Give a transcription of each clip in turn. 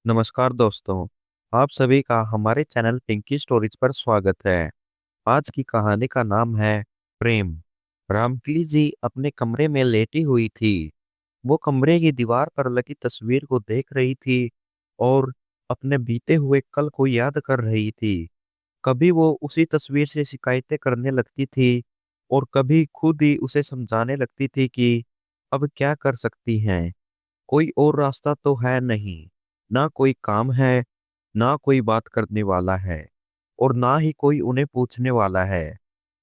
नमस्कार दोस्तों। आप सभी का हमारे चैनल पिंकी स्टोरीज पर स्वागत है। आज की कहानी का नाम है प्रेम। रामकिली जी अपने कमरे में लेटी हुई थी। वो कमरे की दीवार पर लगी तस्वीर को देख रही थी और अपने बीते हुए कल को याद कर रही थी। कभी वो उसी तस्वीर से शिकायतें करने लगती थी और कभी खुद ही उसे समझाने लगती थी कि अब क्या कर सकती हैं। कोई और रास्ता तो है नहीं। ना कोई काम है, ना कोई बात करने वाला है और ना ही कोई उन्हें पूछने वाला है।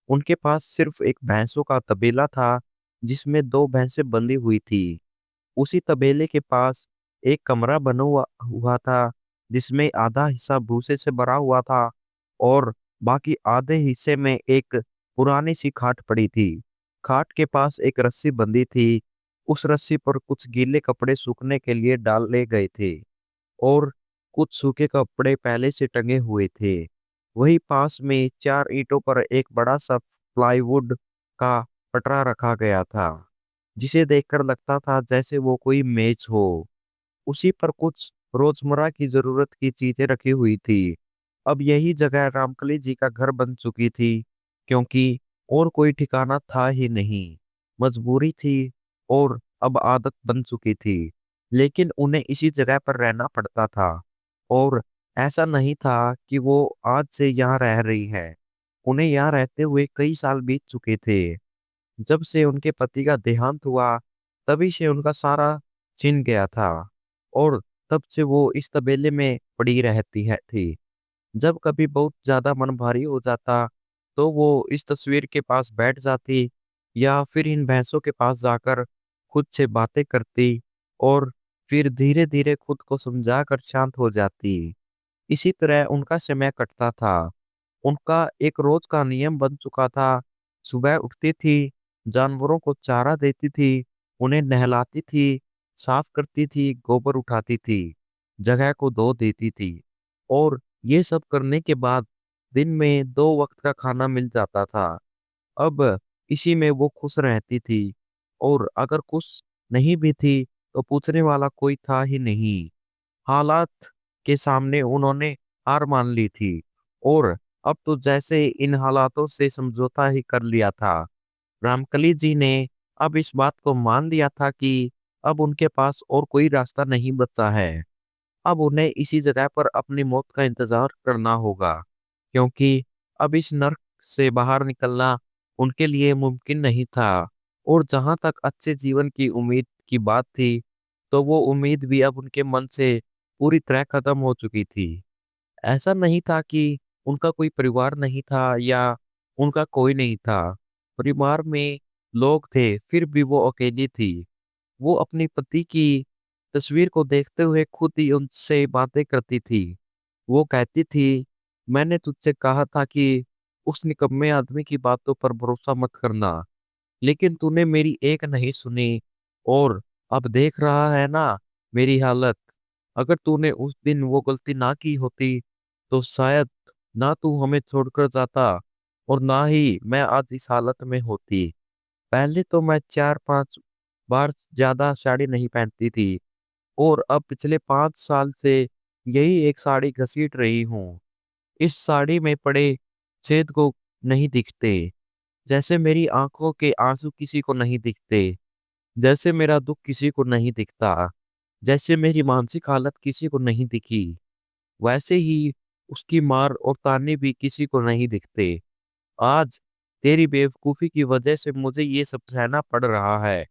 उनके पास सिर्फ एक भैंसों का तबेला था जिसमें दो भैंसें बंधी हुई थी। उसी तबेले के पास एक कमरा बना हुआ था जिसमें आधा हिस्सा भूसे से भरा हुआ था और बाकी आधे हिस्से में एक पुरानी सी खाट पड़ी थी। खाट के पास एक रस्सी बंधी थी। उस रस्सी पर कुछ गीले कपड़े सूखने के लिए डाले गए थे और कुछ सूखे कपड़े पहले से टंगे हुए थे। वही पास में चार ईंटों पर एक बड़ा सा प्लाईवुड का पटरा रखा गया था जिसे देखकर लगता था जैसे वो कोई मेज हो। उसी पर कुछ रोजमर्रा की जरूरत की चीजें रखी हुई थी। अब यही जगह रामकली जी का घर बन चुकी थी क्योंकि और कोई ठिकाना था ही नहीं। मजबूरी थी और अब आदत बन चुकी थी, लेकिन उन्हें इसी जगह पर रहना पड़ता था। और ऐसा नहीं था कि वो आज से यहाँ रह रही है। उन्हें यहाँ रहते हुए कई साल बीत चुके थे। जब से उनके पति का देहांत हुआ तभी से उनका सारा छिन गया था और तब से वो इस तबेले में पड़ी रहती है थी। जब कभी बहुत ज्यादा मन भारी हो जाता तो वो इस तस्वीर के पास बैठ जाती या फिर इन भैंसों के पास जाकर खुद से बातें करती और फिर धीरे धीरे खुद को समझा कर शांत हो जाती। इसी तरह उनका समय कटता था। उनका एक रोज का नियम बन चुका था। सुबह उठती थी, जानवरों को चारा देती थी, उन्हें नहलाती थी, साफ करती थी, गोबर उठाती थी, जगह को धो देती थी और ये सब करने के बाद दिन में दो वक्त का खाना मिल जाता था। अब इसी में वो खुश रहती थी और अगर खुश नहीं भी थी तो पूछने वाला कोई था ही नहीं। हालात के सामने उन्होंने हार मान ली थी और अब तो जैसे इन हालातों से समझौता ही कर लिया था। रामकली जी ने अब इस बात को मान लिया था कि अब उनके पास और कोई रास्ता नहीं बचा है। अब उन्हें इसी जगह पर अपनी मौत का इंतजार करना होगा क्योंकि अब इस नर्क से बाहर निकलना उनके लिए मुमकिन नहीं था। और जहां तक अच्छे जीवन की उम्मीद की बात थी तो वो उम्मीद भी अब उनके मन से पूरी तरह खत्म हो चुकी थी। ऐसा नहीं था कि उनका कोई परिवार नहीं था या उनका कोई नहीं था। परिवार में लोग थे फिर भी वो अकेली थी। वो अपनी पति की तस्वीर को देखते हुए खुद ही उनसे बातें करती थी। वो कहती थी, मैंने तुझसे कहा था कि उस निकम्मे आदमी की बातों पर भरोसा मत करना, लेकिन तूने मेरी एक नहीं सुनी और अब देख रहा है ना मेरी हालत। अगर तूने उस दिन वो गलती ना की होती तो शायद ना तू हमें छोड़कर जाता और ना ही मैं आज इस हालत में होती। पहले तो मैं 4-5 बार ज्यादा साड़ी नहीं पहनती थी और अब पिछले 5 साल से यही एक साड़ी घसीट रही हूँ। इस साड़ी में पड़े छेद को नहीं दिखते, जैसे मेरी आंखों के आंसू किसी को नहीं दिखते, जैसे मेरा दुख किसी को नहीं दिखता, जैसे मेरी मानसिक हालत किसी को नहीं दिखी, वैसे ही उसकी मार और ताने भी किसी को नहीं दिखते। आज तेरी बेवकूफी की वजह से मुझे ये सब सहना पड़ रहा है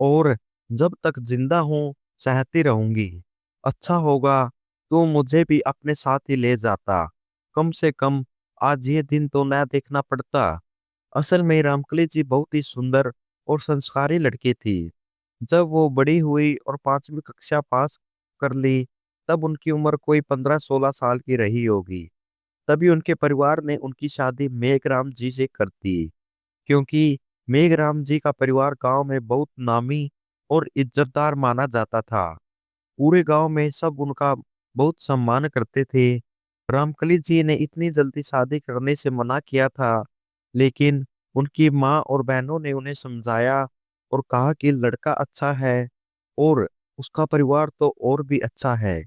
और जब तक जिंदा हूं सहती रहूंगी। अच्छा होगा तो मुझे भी अपने साथ ही ले जाता। कम से कम आज ये दिन तो न देखना पड़ता। असल में रामकली जी बहुत ही सुंदर और संस्कारी लड़की थी। जब वो बड़ी हुई और 5वीं कक्षा पास कर ली तब उनकी उम्र कोई 15-16 साल की रही होगी। तभी उनके परिवार ने उनकी शादी मेघराम जी से कर दी क्योंकि मेघराम जी का परिवार गांव में बहुत नामी और इज्जतदार माना जाता था। पूरे गांव में सब उनका बहुत सम्मान करते थे। रामकली जी ने इतनी जल्दी शादी करने से मना किया था, लेकिन उनकी माँ और बहनों ने उन्हें समझाया और कहा कि लड़का अच्छा है और उसका परिवार तो और भी अच्छा है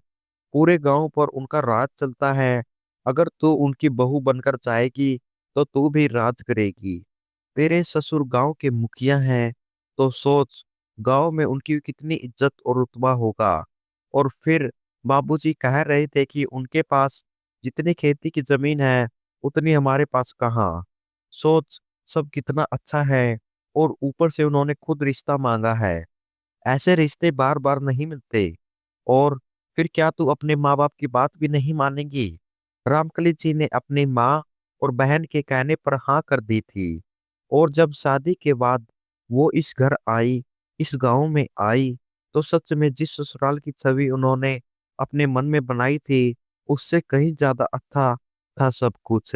पूरे गांव पर उनका राज चलता है। अगर तू उनकी बहू बनकर जाएगी तो तू भी राज करेगी। तेरे ससुर गांव के मुखिया हैं, तो सोच गांव में उनकी कितनी इज्जत और रुतबा होगा। और फिर बाबूजी कह रहे थे कि उनके पास जितनी खेती की जमीन है उतनी हमारे पास कहाँ। सोच सब कितना अच्छा है। और ऊपर से उन्होंने खुद रिश्ता मांगा है। ऐसे रिश्ते बार बार नहीं मिलते। और फिर क्या तू अपने माँ बाप की बात भी नहीं मानेगी? रामकली जी ने अपनी माँ और बहन के कहने पर हाँ कर दी थी। और जब शादी के बाद वो इस घर आई, इस गांव में आई, तो सच में जिस ससुराल की छवि उन्होंने अपने मन में बनाई थी उससे कहीं ज्यादा अच्छा था सब कुछ।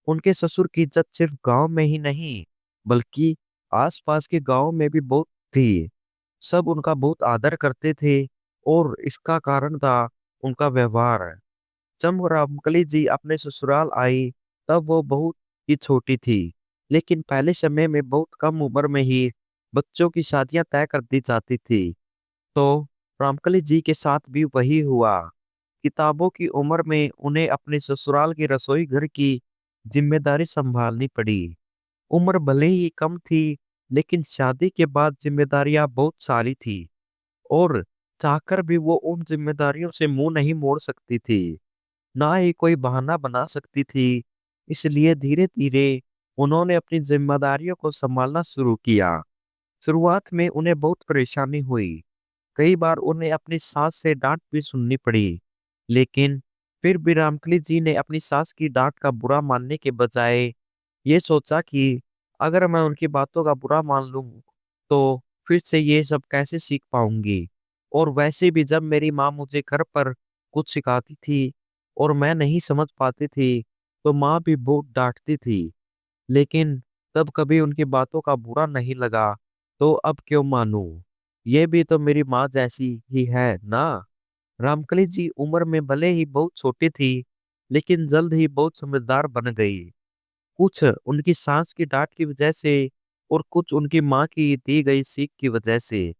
उनके ससुर की इज्जत सिर्फ गांव में ही नहीं बल्कि आसपास के गांव में भी बहुत थी। सब उनका बहुत आदर करते थे। और इसका कारण था उनका व्यवहार। जब रामकली जी अपने ससुराल आई तब वो बहुत ही छोटी थी। लेकिन पहले समय में बहुत कम उम्र में ही बच्चों की शादियां तय कर दी जाती थी। तो रामकली जी के साथ भी वही हुआ। किताबों की उम्र में उन्हें अपने ससुराल की रसोई घर की जिम्मेदारी संभालनी पड़ी। उम्र भले ही कम थी लेकिन शादी के बाद जिम्मेदारियां बहुत सारी थी। और चाहकर भी वो उन जिम्मेदारियों से मुंह नहीं मोड़ सकती थी, ना ही कोई बहाना बना सकती थी। इसलिए धीरे धीरे उन्होंने अपनी जिम्मेदारियों को संभालना शुरू किया। शुरुआत में उन्हें बहुत परेशानी हुई। कई बार उन्हें अपनी सास से डांट भी सुननी पड़ी। लेकिन फिर भी रामकली जी ने अपनी सास की डांट का बुरा मानने के बजाय ये सोचा कि अगर मैं उनकी बातों का बुरा मान लूं तो फिर से ये सब कैसे सीख पाऊंगी। और वैसे भी जब मेरी माँ मुझे घर पर कुछ सिखाती थी और मैं नहीं समझ पाती थी तो माँ भी बहुत डांटती थी। लेकिन तब कभी उनकी बातों का बुरा नहीं लगा, तो अब क्यों मानूं? ये भी तो मेरी माँ जैसी ही है ना। रामकली जी उम्र में भले ही बहुत छोटी थी लेकिन जल्द ही बहुत समझदार बन गई। कुछ उनकी सास की डांट की वजह से और कुछ उनकी माँ की दी गई सीख की वजह से।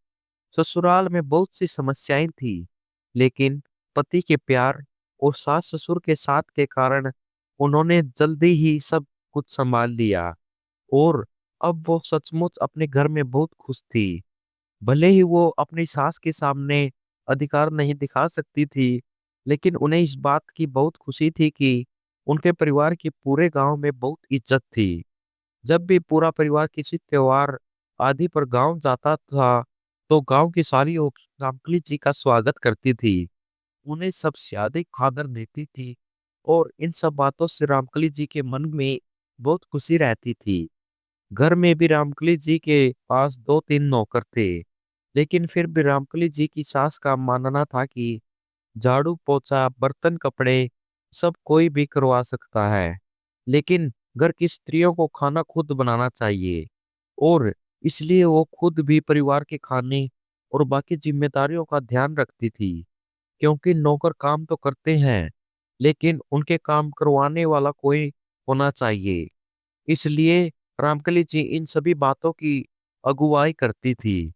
ससुराल में बहुत सी समस्याएं थी लेकिन पति के प्यार और सास ससुर के साथ के कारण उन्होंने जल्दी ही सब कुछ संभाल लिया। और अब वो सचमुच अपने घर में बहुत खुश थी। भले ही वो अपनी सास के सामने अधिकार नहीं दिखा सकती थी लेकिन उन्हें इस बात की बहुत खुशी थी कि उनके परिवार की पूरे गांव में बहुत इज्जत थी। जब भी पूरा परिवार किसी त्योहार आदि पर गांव जाता था तो गांव की सारी औरतें रामकली जी का स्वागत करती थी, उन्हें सब शादी खादर देती थी। और इन सब बातों से रामकली जी के मन में बहुत खुशी रहती थी। घर में भी रामकली जी के पास दो तीन नौकर थे। लेकिन फिर भी रामकली जी की सास का मानना था कि झाड़ू पोछा बर्तन कपड़े सब कोई भी करवा सकता है, लेकिन घर की स्त्रियों को खाना खुद बनाना चाहिए। और इसलिए वो खुद भी परिवार के खाने और बाकी जिम्मेदारियों का ध्यान रखती थी। क्योंकि नौकर काम तो करते हैं लेकिन उनके काम करवाने वाला कोई होना चाहिए। इसलिए रामकली जी इन सभी बातों की अगुवाई करती थी।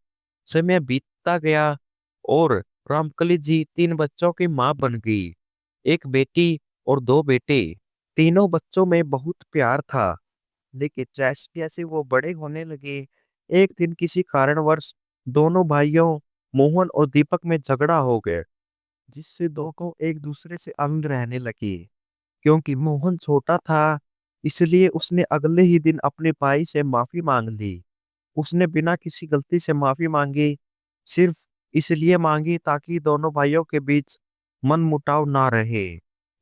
समय बीतता गया और रामकली जी तीन बच्चों की मां बन गई, एक बेटी और दो बेटे। तीनों बच्चों में बहुत प्यार था। लेकिन जैसे जैसे वो बड़े होने लगे एक दिन किसी कारणवश दोनों भाइयों मोहन और दीपक में झगड़ा हो गया, जिससे दोनों एक दूसरे से अलग रहने लगे। क्योंकि मोहन छोटा था इसलिए उसने अगले ही दिन अपने भाई से माफी मांग ली। उसने बिना किसी गलती से माफी मांगी, सिर्फ इसलिए मांगी ताकि दोनों भाइयों के बीच मन मुटाव ना रहे।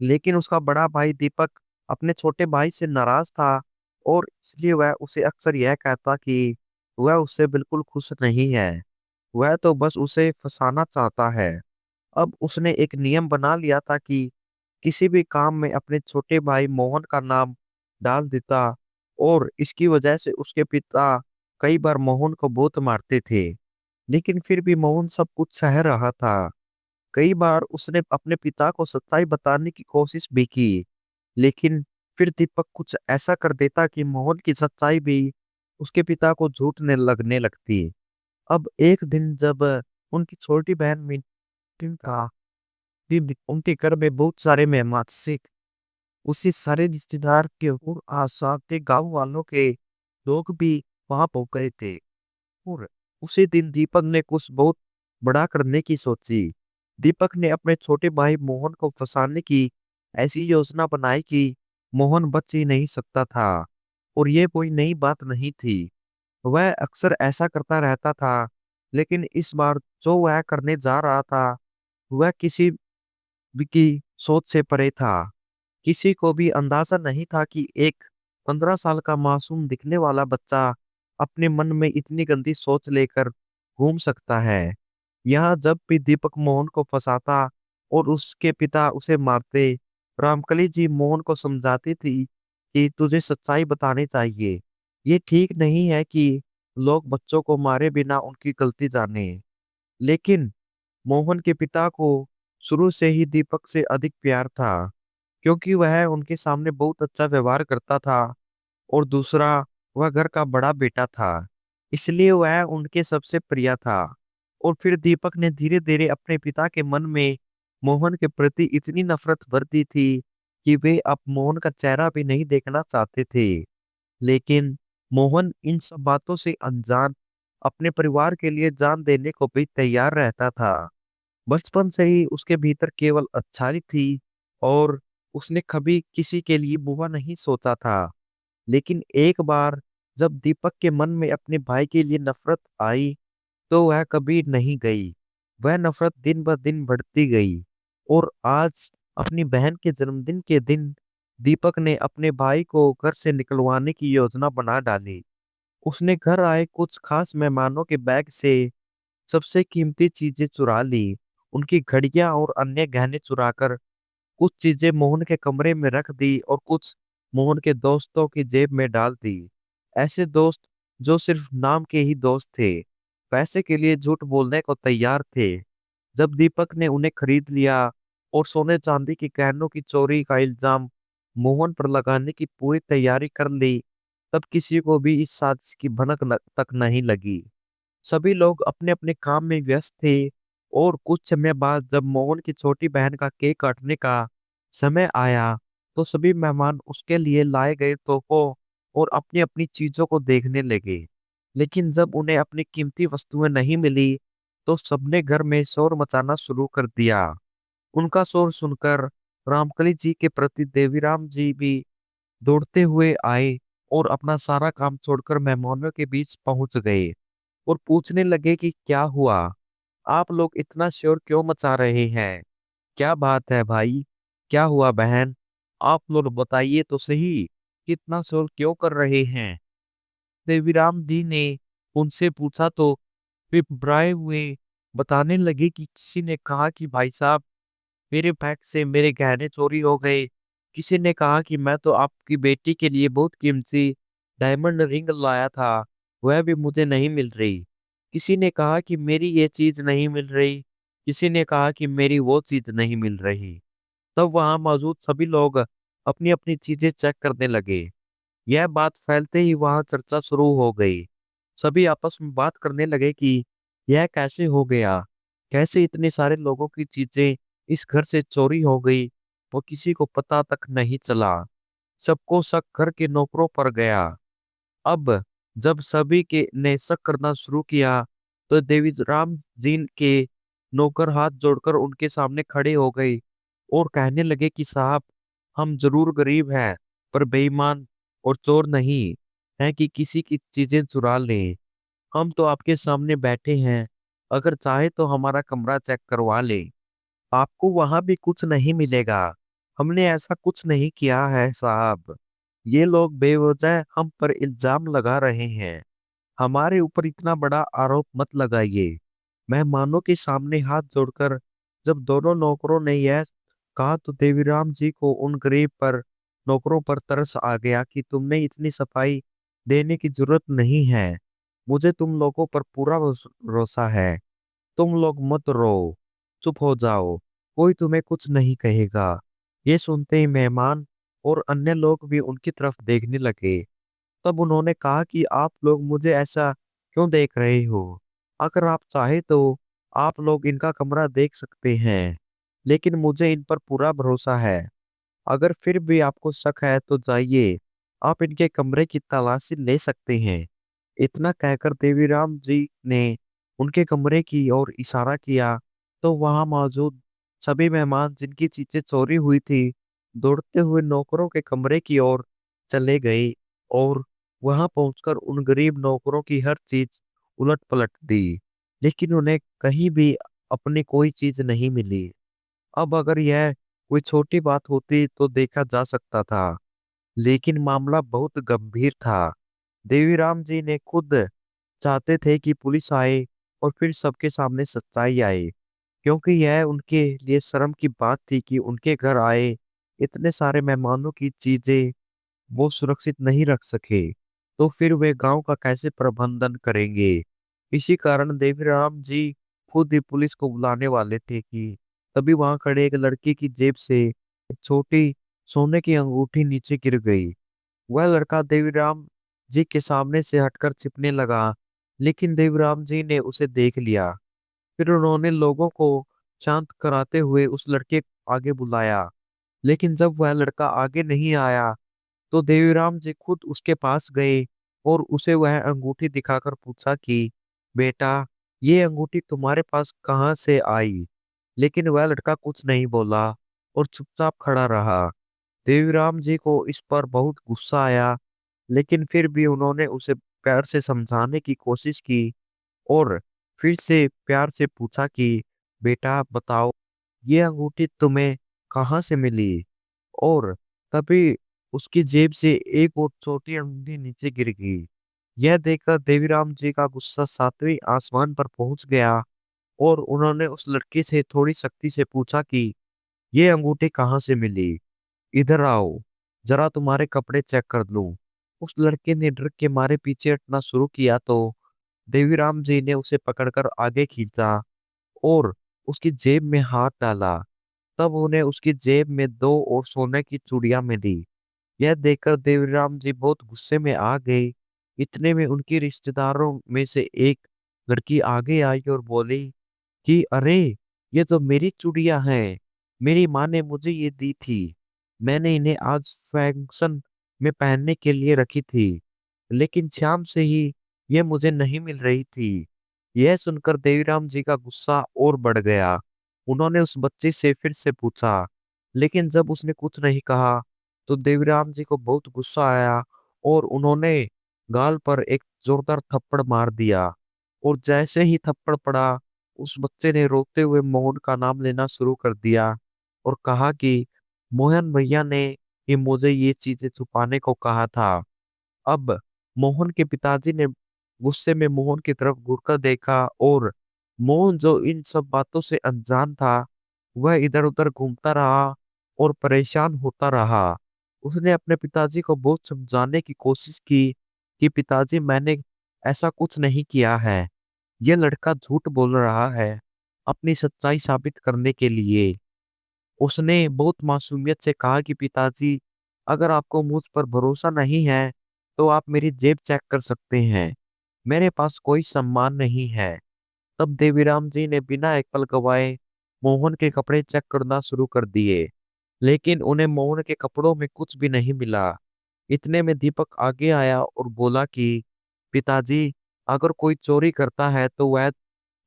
लेकिन उसका बड़ा भाई दीपक अपने छोटे भाई से नाराज था और इसलिए वह उसे अक्सर यह कहता कि वह उससे बिल्कुल खुश नहीं है, वह तो बस उसे फंसाना चाहता है। अब उसने एक नियम बना लिया था कि किसी भी काम में अपने छोटे भाई मोहन का नाम डाल देता। और इसकी वजह से उसके पिता कई बार मोहन को बहुत मारते थे। लेकिन फिर भी मोहन सब कुछ सह रहा था। कई बार उसने अपने पिता को सच्चाई बताने की कोशिश भी की, लेकिन फिर दीपक कुछ ऐसा कर देता कि मोहन की सच्चाई भी उसके पिता को झूठने लगने लगती। अब एक दिन जब उनकी छोटी बहन मीटिंग था उनके घर में बहुत सारे मेहमान से उसी सारे रिश्तेदार के और आसपास के गांव वालों के लोग भी वहां पहुंच गए थे। और उसी दिन दीपक ने कुछ बहुत बड़ा करने की सोची। दीपक ने अपने छोटे भाई मोहन को फंसाने की ऐसी योजना बनाई कि मोहन बच ही नहीं सकता था। और ये कोई नई बात नहीं थी, वह अक्सर ऐसा करता रहता था। लेकिन इस बार जो वह करने जा रहा था वह किसी भी की सोच से परे था। किसी को भी अंदाजा नहीं था कि एक 15 साल का मासूम दिखने वाला बच्चा अपने मन में इतनी गंदी सोच लेकर घूम सकता है। यहाँ जब भी दीपक मोहन को फंसाता और उसके पिता उसे मारते, रामकली जी मोहन को समझाती थी कि तुझे सच्चाई बतानी चाहिए। ये ठीक नहीं है कि लोग बच्चों को मारे बिना उनकी गलती जाने। लेकिन मोहन के पिता को शुरू से ही दीपक से अधिक प्यार था, क्योंकि वह उनके सामने बहुत अच्छा व्यवहार करता था। और दूसरा, वह घर का बड़ा बेटा था, इसलिए वह उनके सबसे प्रिय था। और फिर दीपक ने धीरे धीरे अपने पिता के मन में मोहन के प्रति इतनी नफरत भर दी थी कि वे अब मोहन का चेहरा भी नहीं देखना चाहते थे। लेकिन मोहन इन सब बातों से अनजान अपने परिवार के लिए जान देने को भी तैयार रहता था। बचपन से ही उसके भीतर केवल अच्छाई थी और उसने कभी किसी के लिए बुरा नहीं सोचा था। लेकिन एक बार जब दीपक के मन में अपने भाई के लिए नफरत आई तो वह कभी नहीं गई। वह नफरत दिन ब दिन बढ़ती गई। और आज अपनी बहन के जन्मदिन के दिन दीपक ने अपने भाई को घर से निकलवाने की योजना बना डाली। उसने घर आए कुछ खास मेहमानों के बैग से सबसे कीमती चीजें चुरा ली, उनकी घड़ियां और अन्य गहने चुराकर कुछ चीजें मोहन के कमरे में रख दी और कुछ मोहन के दोस्तों की जेब में डाल दी। ऐसे दोस्त जो सिर्फ नाम के ही दोस्त थे, पैसे के लिए झूठ बोलने को तैयार थे। जब दीपक ने उन्हें खरीद लिया और सोने चांदी की गहनों की चोरी का इल्जाम मोहन पर लगाने की पूरी तैयारी कर ली, तब किसी को भी इस साजिश की तक नहीं लगी। सभी लोग अपने अपने काम में व्यस्त थे। और कुछ समय बाद जब मोहन की छोटी बहन का केक काटने का समय आया तो सभी मेहमान उसके लिए लाए गए तोहफों और अपनी अपनी चीजों को देखने लगे। लेकिन जब उन्हें अपनी कीमती वस्तुएं नहीं मिली तो सबने घर में शोर मचाना शुरू कर दिया। उनका शोर सुनकर रामकली जी के प्रति देवीराम जी भी दौड़ते हुए आए और अपना सारा काम छोड़कर मेहमानों के बीच पहुंच गए और पूछने लगे कि क्या हुआ, आप लोग इतना शोर क्यों मचा रहे हैं? क्या बात है भाई, क्या हुआ बहन, आप लोग बताइए तो सही, कितना शोर क्यों कर रहे हैं? देवीराम जी ने उनसे पूछा तो वे घबराए हुए बताने लगे कि किसी ने कहा कि भाई साहब, मेरे बैग से मेरे गहने चोरी हो गए। किसी ने कहा कि मैं तो आपकी बेटी के लिए बहुत कीमती डायमंड रिंग लाया था, वह भी मुझे नहीं मिल रही। किसी ने कहा कि मेरी ये चीज नहीं मिल रही। किसी ने कहा कि मेरी वो चीज नहीं मिल रही। तब वहां मौजूद सभी लोग अपनी अपनी चीजें चेक करने लगे। यह बात फैलते ही वहां चर्चा शुरू हो गई। सभी आपस में बात करने लगे कि यह कैसे हो गया, कैसे इतने सारे लोगों की चीजें इस घर से चोरी हो गई और किसी को पता तक नहीं चला। सबको शक घर के नौकरों पर गया। अब जब सभी के ने शक करना शुरू किया तो देवी राम जी के नौकर हाथ जोड़कर उनके सामने खड़े हो गए और कहने लगे कि साहब, हम जरूर गरीब हैं पर बेईमान और चोर नहीं हैं कि किसी की चीजें चुरा लें। हम तो आपके सामने बैठे हैं, अगर चाहे तो हमारा कमरा चेक करवा ले, आपको वहां भी कुछ नहीं मिलेगा। हमने ऐसा कुछ नहीं किया है साहब। ये लोग बेवजह हम पर इल्जाम लगा रहे हैं, हमारे ऊपर इतना बड़ा आरोप मत लगाइए। मेहमानों के सामने हाथ जोड़कर जब दोनों नौकरों ने यह कहा तो देवीराम जी को उन गरीब पर नौकरों पर तरस आ गया कि तुमने इतनी सफाई देने की जरूरत नहीं है। मुझे तुम लोगों पर पूरा भरोसा है। तुम लोग मत रो, चुप हो जाओ, कोई तुम्हें कुछ नहीं कहेगा। ये सुनते ही मेहमान और अन्य लोग भी उनकी तरफ देखने लगे। तब उन्होंने कहा कि आप लोग मुझे ऐसा क्यों देख रहे हो? अगर आप चाहे तो आप लोग इनका कमरा देख सकते हैं। लेकिन मुझे इन पर पूरा भरोसा है। अगर फिर भी आपको शक है तो जाइए, आप इनके कमरे की तलाशी ले सकते हैं। इतना कहकर देवीराम जी ने उनके कमरे की ओर इशारा किया तो वहां मौजूद सभी मेहमान जिनकी चीजें चोरी हुई थी दौड़ते हुए नौकरों के कमरे की ओर चले गए और वहां पहुंचकर उन गरीब नौकरों की हर चीज उलट पलट दी, लेकिन उन्हें कहीं भी अपनी कोई चीज नहीं मिली। अब अगर यह कोई छोटी बात होती तो देखा जा सकता था, लेकिन मामला बहुत गंभीर था। देवीराम जी ने खुद चाहते थे कि पुलिस आए और फिर सबके सामने सच्चाई आए, क्योंकि यह उनके लिए शर्म की बात थी कि उनके घर आए इतने सारे मेहमानों की चीजें वो सुरक्षित नहीं रख सके, तो फिर वे गांव का कैसे प्रबंधन करेंगे। इसी कारण देवीराम जी खुद ही पुलिस को बुलाने वाले थे कि तभी वहां खड़े एक लड़के की जेब से एक छोटी सोने की अंगूठी नीचे गिर गई। वह लड़का देवीराम जी के सामने से हटकर छिपने लगा, लेकिन देवीराम जी ने उसे देख लिया। फिर उन्होंने लोगों को शांत कराते हुए उस लड़के को आगे बुलाया, लेकिन जब वह लड़का आगे नहीं आया तो देवीराम जी खुद उसके पास गए और उसे वह अंगूठी दिखाकर पूछा कि बेटा, ये अंगूठी तुम्हारे पास कहाँ से आई। लेकिन वह लड़का कुछ नहीं बोला और चुपचाप खड़ा रहा। देवीराम जी को इस पर बहुत गुस्सा आया, लेकिन फिर भी उन्होंने उसे प्यार से समझाने की कोशिश की और फिर से प्यार से पूछा कि बेटा बताओ, ये अंगूठी तुम्हें कहाँ से मिली। और तभी उसकी जेब से एक और छोटी अंगूठी नीचे गिर गई। यह देखकर देवीराम जी का गुस्सा सातवें आसमान पर पहुंच गया और उन्होंने उस लड़के से थोड़ी सख्ती से पूछा कि ये अंगूठी कहाँ से मिली, इधर आओ, जरा तुम्हारे कपड़े चेक कर लूं। उस लड़के ने डर के मारे पीछे हटना शुरू किया तो देवीराम जी ने उसे पकड़कर आगे खींचा और उसकी जेब में हाथ डाला। तब उन्हें उसकी जेब में दो और सोने की चूड़ियां मिली। यह देखकर देवीराम जी बहुत गुस्से में आ गए। इतने में उनकी रिश्तेदारों में से एक लड़की आगे आई और बोली कि अरे, ये तो मेरी चूड़ियां हैं, मेरी माँ ने मुझे ये दी थी, मैंने इन्हें आज फंक्शन में पहनने के लिए रखी थी, लेकिन शाम से ही ये मुझे नहीं मिल रही थी। यह सुनकर देवीराम जी का गुस्सा और बढ़ गया। उन्होंने उस बच्चे से फिर से पूछा, लेकिन जब उसने कुछ नहीं कहा तो देवीराम जी को बहुत गुस्सा आया और उन्होंने गाल पर एक जोरदार थप्पड़ मार दिया। और जैसे ही थप्पड़ पड़ा, उस बच्चे ने रोते हुए मोहन का नाम लेना शुरू कर दिया और कहा कि मोहन भैया ने ही मुझे ये चीजें छुपाने को कहा था। अब मोहन के पिताजी ने गुस्से में मोहन की तरफ घूरकर देखा और मोहन जो इन सब बातों से अनजान था, वह इधर उधर घूमता रहा और परेशान होता रहा। उसने अपने पिताजी को बहुत समझाने की कोशिश की कि पिताजी, मैंने ऐसा कुछ नहीं किया है, यह लड़का झूठ बोल रहा है अपनी सच्चाई साबित करने के लिए। उसने बहुत मासूमियत से कहा कि पिताजी, अगर आपको मुझ पर भरोसा नहीं है तो आप मेरी जेब चेक कर सकते हैं, मेरे पास कोई सम्मान नहीं है। तब देवीराम जी ने बिना एक पल गवाए मोहन के कपड़े चेक करना शुरू कर दिए, लेकिन उन्हें मोहन के कपड़ों में कुछ भी नहीं मिला। इतने में दीपक आगे आया और बोला कि पिताजी, अगर कोई चोरी करता है तो वह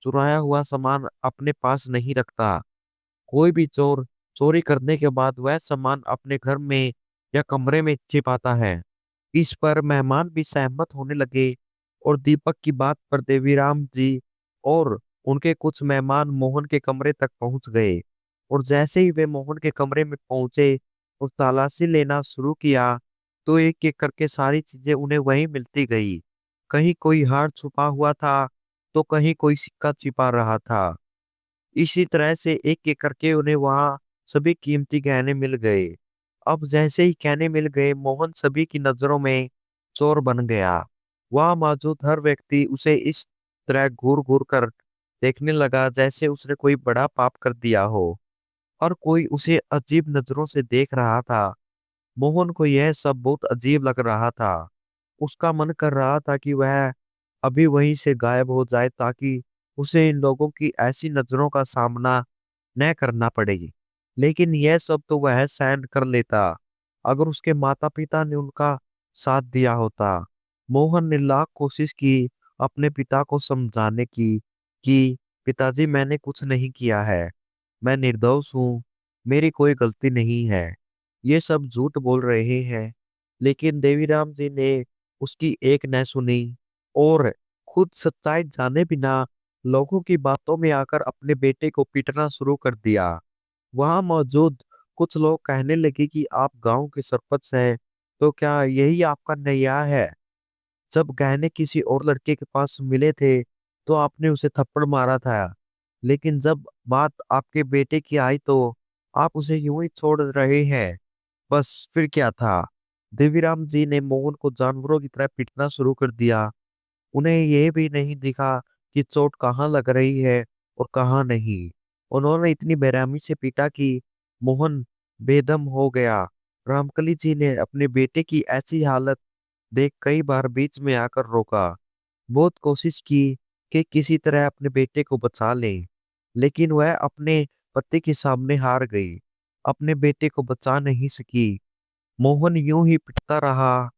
चुराया हुआ सामान अपने पास नहीं रखता। कोई भी चोर चोरी करने के बाद वह सामान अपने घर में या कमरे में छिपाता है। इस पर मेहमान भी सहमत होने लगे और दीपक की बात पर देवीराम जी और उनके कुछ मेहमान मोहन के कमरे तक पहुंच गए। और जैसे ही वे मोहन के कमरे में पहुंचे और तलाशी लेना शुरू किया तो एक एक करके सारी चीजें उन्हें वहीं मिलती गई। कहीं कोई हार छुपा हुआ था तो कहीं कोई सिक्का छिपा रहा था। इसी तरह से एक एक करके उन्हें वहां सभी कीमती गहने मिल गए। अब जैसे ही गहने मिल गए, मोहन सभी की नजरों में चोर बन गया। वहां मौजूद हर व्यक्ति उसे इस तरह घूर घूर कर देखने लगा जैसे उसने कोई बड़ा पाप कर दिया हो। और कोई उसे अजीब नजरों से देख रहा था। मोहन को यह सब बहुत अजीब लग रहा था। उसका मन कर रहा था कि वह अभी वहीं से गायब हो जाए ताकि उसे इन लोगों की ऐसी नजरों का सामना न करना पड़े। लेकिन यह सब तो वह सहन कर लेता अगर उसके माता पिता ने उनका साथ दिया होता। मोहन ने लाख कोशिश की अपने पिता को समझाने की कि पिताजी मैंने कुछ नहीं किया है, मैं निर्दोष हूँ, मेरी कोई गलती नहीं है, ये सब झूठ बोल रहे हैं। लेकिन देवीराम जी ने उसकी एक न सुनी और खुद सच्चाई जाने बिना लोगों की बातों में आकर अपने बेटे को पीटना शुरू कर दिया। वहां मौजूद कुछ लोग कहने लगे कि आप गांव के सरपंच हैं, तो क्या यही आपका न्याय है? जब गहने किसी और लड़के के पास मिले थे तो आपने उसे थप्पड़ मारा था, लेकिन जब बात आपके बेटे की आई तो आप उसे यूं ही छोड़ रहे हैं। बस फिर क्या था? देवीराम जी ने मोहन को जानवरों की तरह पीटना शुरू कर दिया। उन्हें यह भी नहीं दिखा कि चोट कहाँ लग रही है और कहाँ नहीं। उन्होंने इतनी बेरहमी से पीटा कि मोहन बेदम हो गया। रामकली जी ने अपने बेटे की ऐसी हालत देख कई बार बीच में आकर रोका। बहुत कोशिश की कि किसी तरह अपने बेटे को बचा ले, लेकिन वह अपने पति के सामने हार गई, अपने बेटे को बचा नहीं सकी। मोहन यूं ही पिटता रहा।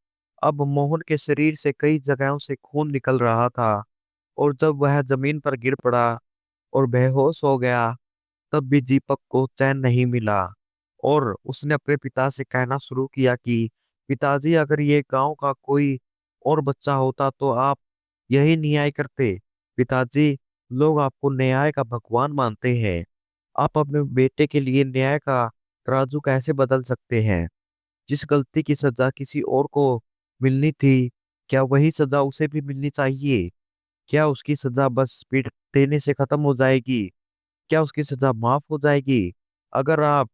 अब मोहन के शरीर से कई जगहों से खून निकल रहा था और जब वह जमीन पर गिर पड़ा और बेहोश हो गया तब भी दीपक को चैन नहीं मिला और उसने अपने पिता से कहना शुरू किया कि पिताजी अगर ये गांव का कोई और बच्चा होता तो आप यही न्याय करते। पिताजी, लोग आपको न्याय का भगवान मानते हैं, आप अपने बेटे के लिए न्याय का तराजू कैसे बदल सकते हैं? जिस गलती की सजा किसी और को मिलनी थी, क्या वही सजा उसे भी मिलनी चाहिए? क्या उसकी सजा बस पीट देने से खत्म हो जाएगी? क्या उसकी सजा माफ हो जाएगी? अगर आप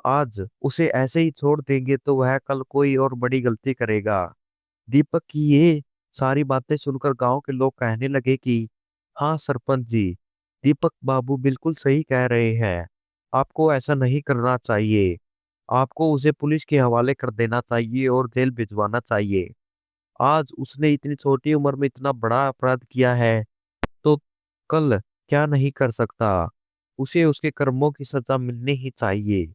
आज उसे ऐसे ही छोड़ देंगे तो वह कल कोई और बड़ी गलती करेगा। दीपक की ये सारी बातें सुनकर गांव के लोग कहने लगे कि हाँ सरपंच जी, दीपक बाबू बिल्कुल सही कह रहे हैं, आपको ऐसा नहीं करना चाहिए, आपको उसे पुलिस के हवाले कर देना चाहिए और जेल भिजवाना चाहिए। आज उसने इतनी छोटी उम्र में इतना बड़ा अपराध किया है तो कल क्या नहीं कर सकता? उसे उसके कर्मों की सजा मिलनी ही चाहिए।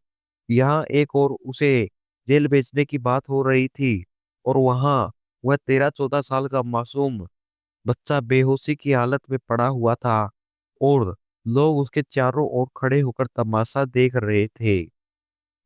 यहाँ एक और उसे जेल भेजने की बात हो रही थी और वहां वह 13-14 साल का मासूम बच्चा बेहोशी की हालत में पड़ा हुआ था और लोग उसके चारों ओर खड़े होकर तमाशा देख रहे थे।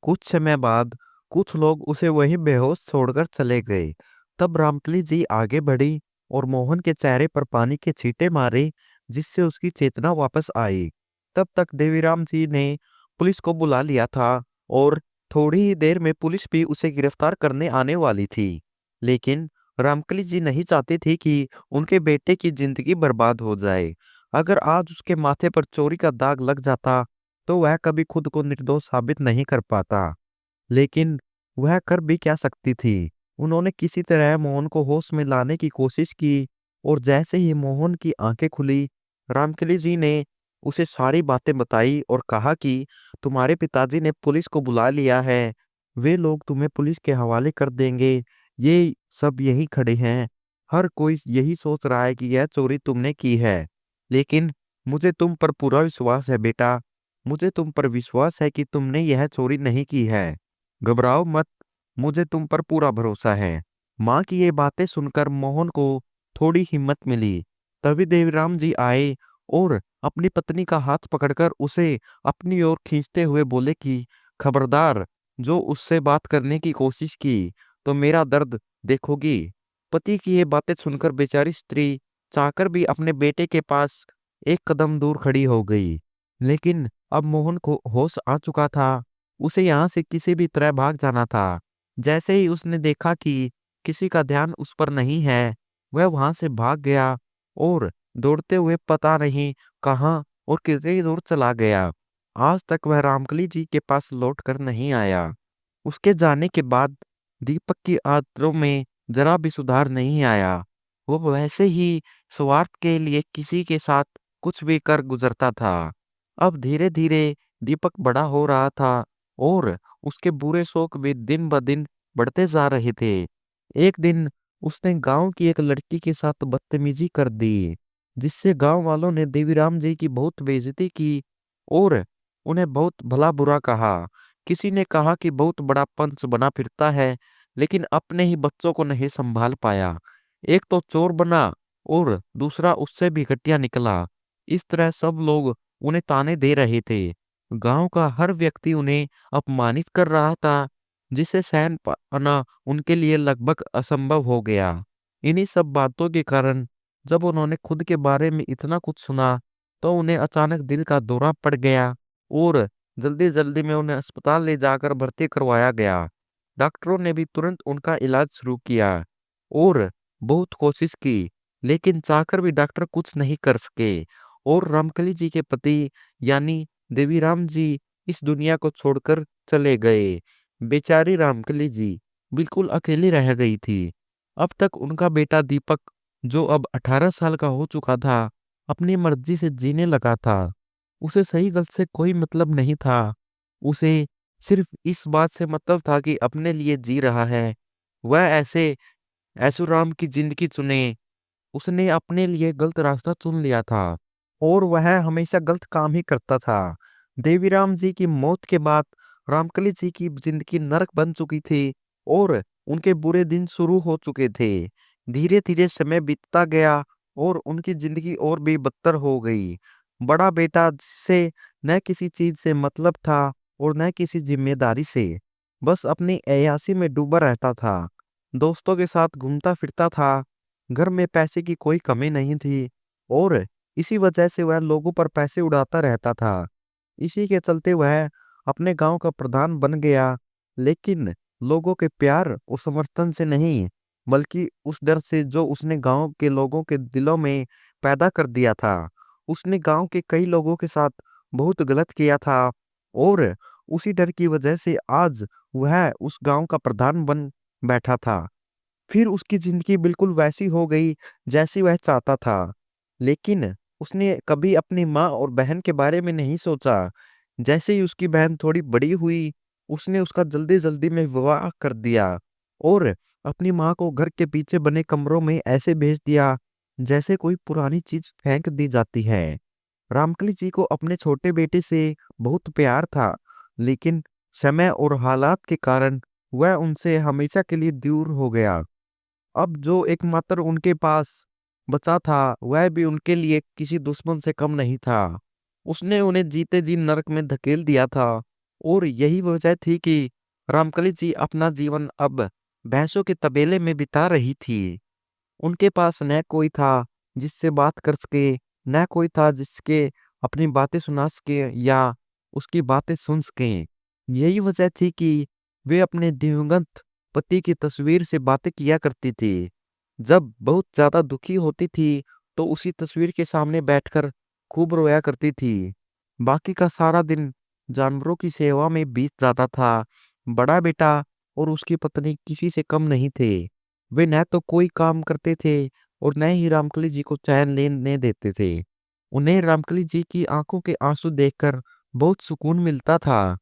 कुछ समय बाद कुछ लोग उसे वहीं बेहोश छोड़कर चले गए। तब रामकली जी आगे बढ़ी और मोहन के चेहरे पर पानी के छींटे मारे, जिससे उसकी चेतना वापस आई। तब तक देवीराम जी ने पुलिस को बुला लिया था और थोड़ी ही देर में पुलिस भी उसे गिरफ्तार करने आने वाली थी। लेकिन रामकली जी नहीं चाहती थी कि उनके बेटे की जिंदगी बर्बाद हो जाए। अगर आज उसके माथे पर चोरी का दाग लग जाता तो वह कभी खुद को निर्दोष साबित नहीं कर पाता। लेकिन वह कर भी क्या सकती थी? उन्होंने किसी तरह मोहन को होश में लाने की कोशिश की और जैसे ही मोहन की आंखें खुली, रामकली जी ने उसे सारी बातें बताई और कहा कि तुम्हारे पिताजी ने पुलिस को बुला लिया है, वे लोग तुम्हें पुलिस के हवाले कर देंगे। ये सब यही खड़े हैं, हर कोई यही सोच रहा है कि यह चोरी तुमने की है। लेकिन मुझे तुम पर पूरा विश्वास है बेटा, मुझे तुम पर विश्वास है कि तुमने यह चोरी नहीं की है। घबराओ मत, मुझे तुम पर पूरा भरोसा है। माँ की ये बातें सुनकर मोहन को थोड़ी हिम्मत मिली। तभी देवराम जी आए और अपनी पत्नी का हाथ पकड़कर उसे अपनी ओर खींचते हुए बोले कि खबरदार, जो उससे बात करने की कोशिश की तो मेरा दर्द देखोगी। पति की ये बातें सुनकर बेचारी स्त्री चाहकर भी अपने बेटे के पास एक कदम दूर खड़ी हो गई। लेकिन अब मोहन को होश आ चुका था, उसे यहाँ से किसी भी तरह भाग जाना था। जैसे ही उसने देखा कि किसी का ध्यान उस पर नहीं है, वह वहां से भाग गया और दौड़ते हुए पता नहीं कहाँ और कितनी दूर चला गया। आज तक वह रामकली जी के पास लौट कर नहीं आया। उसके जाने के बाद दीपक की आदतों में जरा भी सुधार नहीं आया। वो वैसे ही स्वार्थ के लिए किसी के साथ कुछ भी कर गुजरता था। अब धीरे धीरे दीपक बड़ा हो रहा था और उसके बुरे शौक भी दिन ब दिन बढ़ते जा रहे थे। एक दिन उसने गांव की एक लड़की के साथ बदतमीजी कर दी, जिससे गांव वालों ने देवीराम जी की बहुत बेइज्जती की और उन्हें बहुत भला बुरा कहा। किसी ने कहा कि बहुत बड़ा पंच बना फिरता है, लेकिन अपने ही बच्चों को नहीं संभाल पाया। एक तो चोर बना और दूसरा उससे भी घटिया निकला। इस तरह सब लोग उन्हें ताने दे रहे थे। गांव का हर व्यक्ति उन्हें अपमानित कर रहा था, जिसे सहन पाना उनके लिए लगभग असंभव हो गया। इन्हीं सब बातों के कारण जब उन्होंने खुद के बारे में इतना कुछ सुना, तो उन्हें अचानक दिल का दौरा पड़ गया और जल्दी जल्दी में उन्हें अस्पताल ले जाकर भर्ती करवाया गया। डॉक्टरों ने भी तुरंत उनका इलाज शुरू किया और बहुत कोशिश की, लेकिन चाहकर भी डॉक्टर कुछ नहीं कर सके। और रामकली जी के पति यानी देवीराम जी इस दुनिया को छोड़कर चले गए। बेचारी रामकली जी बिल्कुल अकेली रह गई थी। अब तक उनका बेटा दीपक, जो अब 18 साल का हो चुका था, अपनी मर्जी से जीने लगा था। उसे सही गलत से कोई मतलब नहीं था। उसे सिर्फ इस बात से मतलब था कि अपने लिए जी रहा है। वह ऐसे ऐशोराम की जिंदगी चुने। उसने अपने लिए गलत रास्ता चुन लिया था और वह हमेशा गलत काम ही करता था। देवीराम जी की मौत के बाद रामकली जी की जिंदगी नरक बन चुकी थी और उनके बुरे दिन शुरू हो चुके थे। धीरे धीरे समय बीतता गया और उनकी जिंदगी और भी बदतर हो गई। बड़ा बेटा जिससे न किसी चीज से मतलब था और न किसी जिम्मेदारी से, बस अपनी अय्याशी में डूबा रहता था। दोस्तों के साथ घूमता फिरता था। घर में पैसे की कोई कमी नहीं थी और इसी वजह से वह लोगों पर पैसे उड़ाता रहता था। इसी के चलते वह अपने गांव का प्रधान बन गया, लेकिन लोगों के प्यार और समर्थन से नहीं, बल्कि उस डर से जो उसने गांव के लोगों के दिलों में पैदा कर दिया था। उसने गांव के कई लोगों के साथ बहुत गलत किया था और उसी डर की वजह से आज वह उस गांव का प्रधान बन बैठा था। फिर उसकी जिंदगी बिल्कुल वैसी हो गई जैसी वह चाहता था। लेकिन उसने कभी अपनी माँ और बहन के बारे में नहीं सोचा। जैसे ही उसकी बहन थोड़ी बड़ी हुई, उसने उसका जल्दी जल्दी में विवाह कर दिया और अपनी माँ को घर के पीछे बने कमरों में ऐसे भेज दिया जैसे कोई पुरानी चीज फेंक दी जाती है। रामकली जी को अपने छोटे बेटे से बहुत प्यार था, लेकिन समय और हालात के कारण वह उनसे हमेशा के लिए दूर हो गया। अब जो एकमात्र उनके पास बचा था, वह भी उनके लिए किसी दुश्मन से कम नहीं था। उसने उन्हें जीते जी नरक में धकेल दिया था और यही वजह थी कि रामकली जी अपना जीवन अब भैंसों के तबेले में बिता रही थी। उनके पास न कोई था जिससे बात कर सके, न कोई था जिसके अपनी बातें सुना सके या उसकी बातें सुन सके। यही वजह थी कि वे अपने दिवंगत पति की तस्वीर से बातें किया करती थी। जब बहुत ज्यादा दुखी होती थी तो उसी तस्वीर के सामने बैठकर खूब रोया करती थी। बाकी का सारा दिन जानवरों की सेवा में बीत जाता था। बड़ा बेटा और उसकी पत्नी किसी से कम नहीं थे। वे न तो कोई काम करते थे और न ही रामकली जी को चैन लेने देते थे। उन्हें रामकली जी की आंखों के आंसू देखकर बहुत सुकून मिलता था।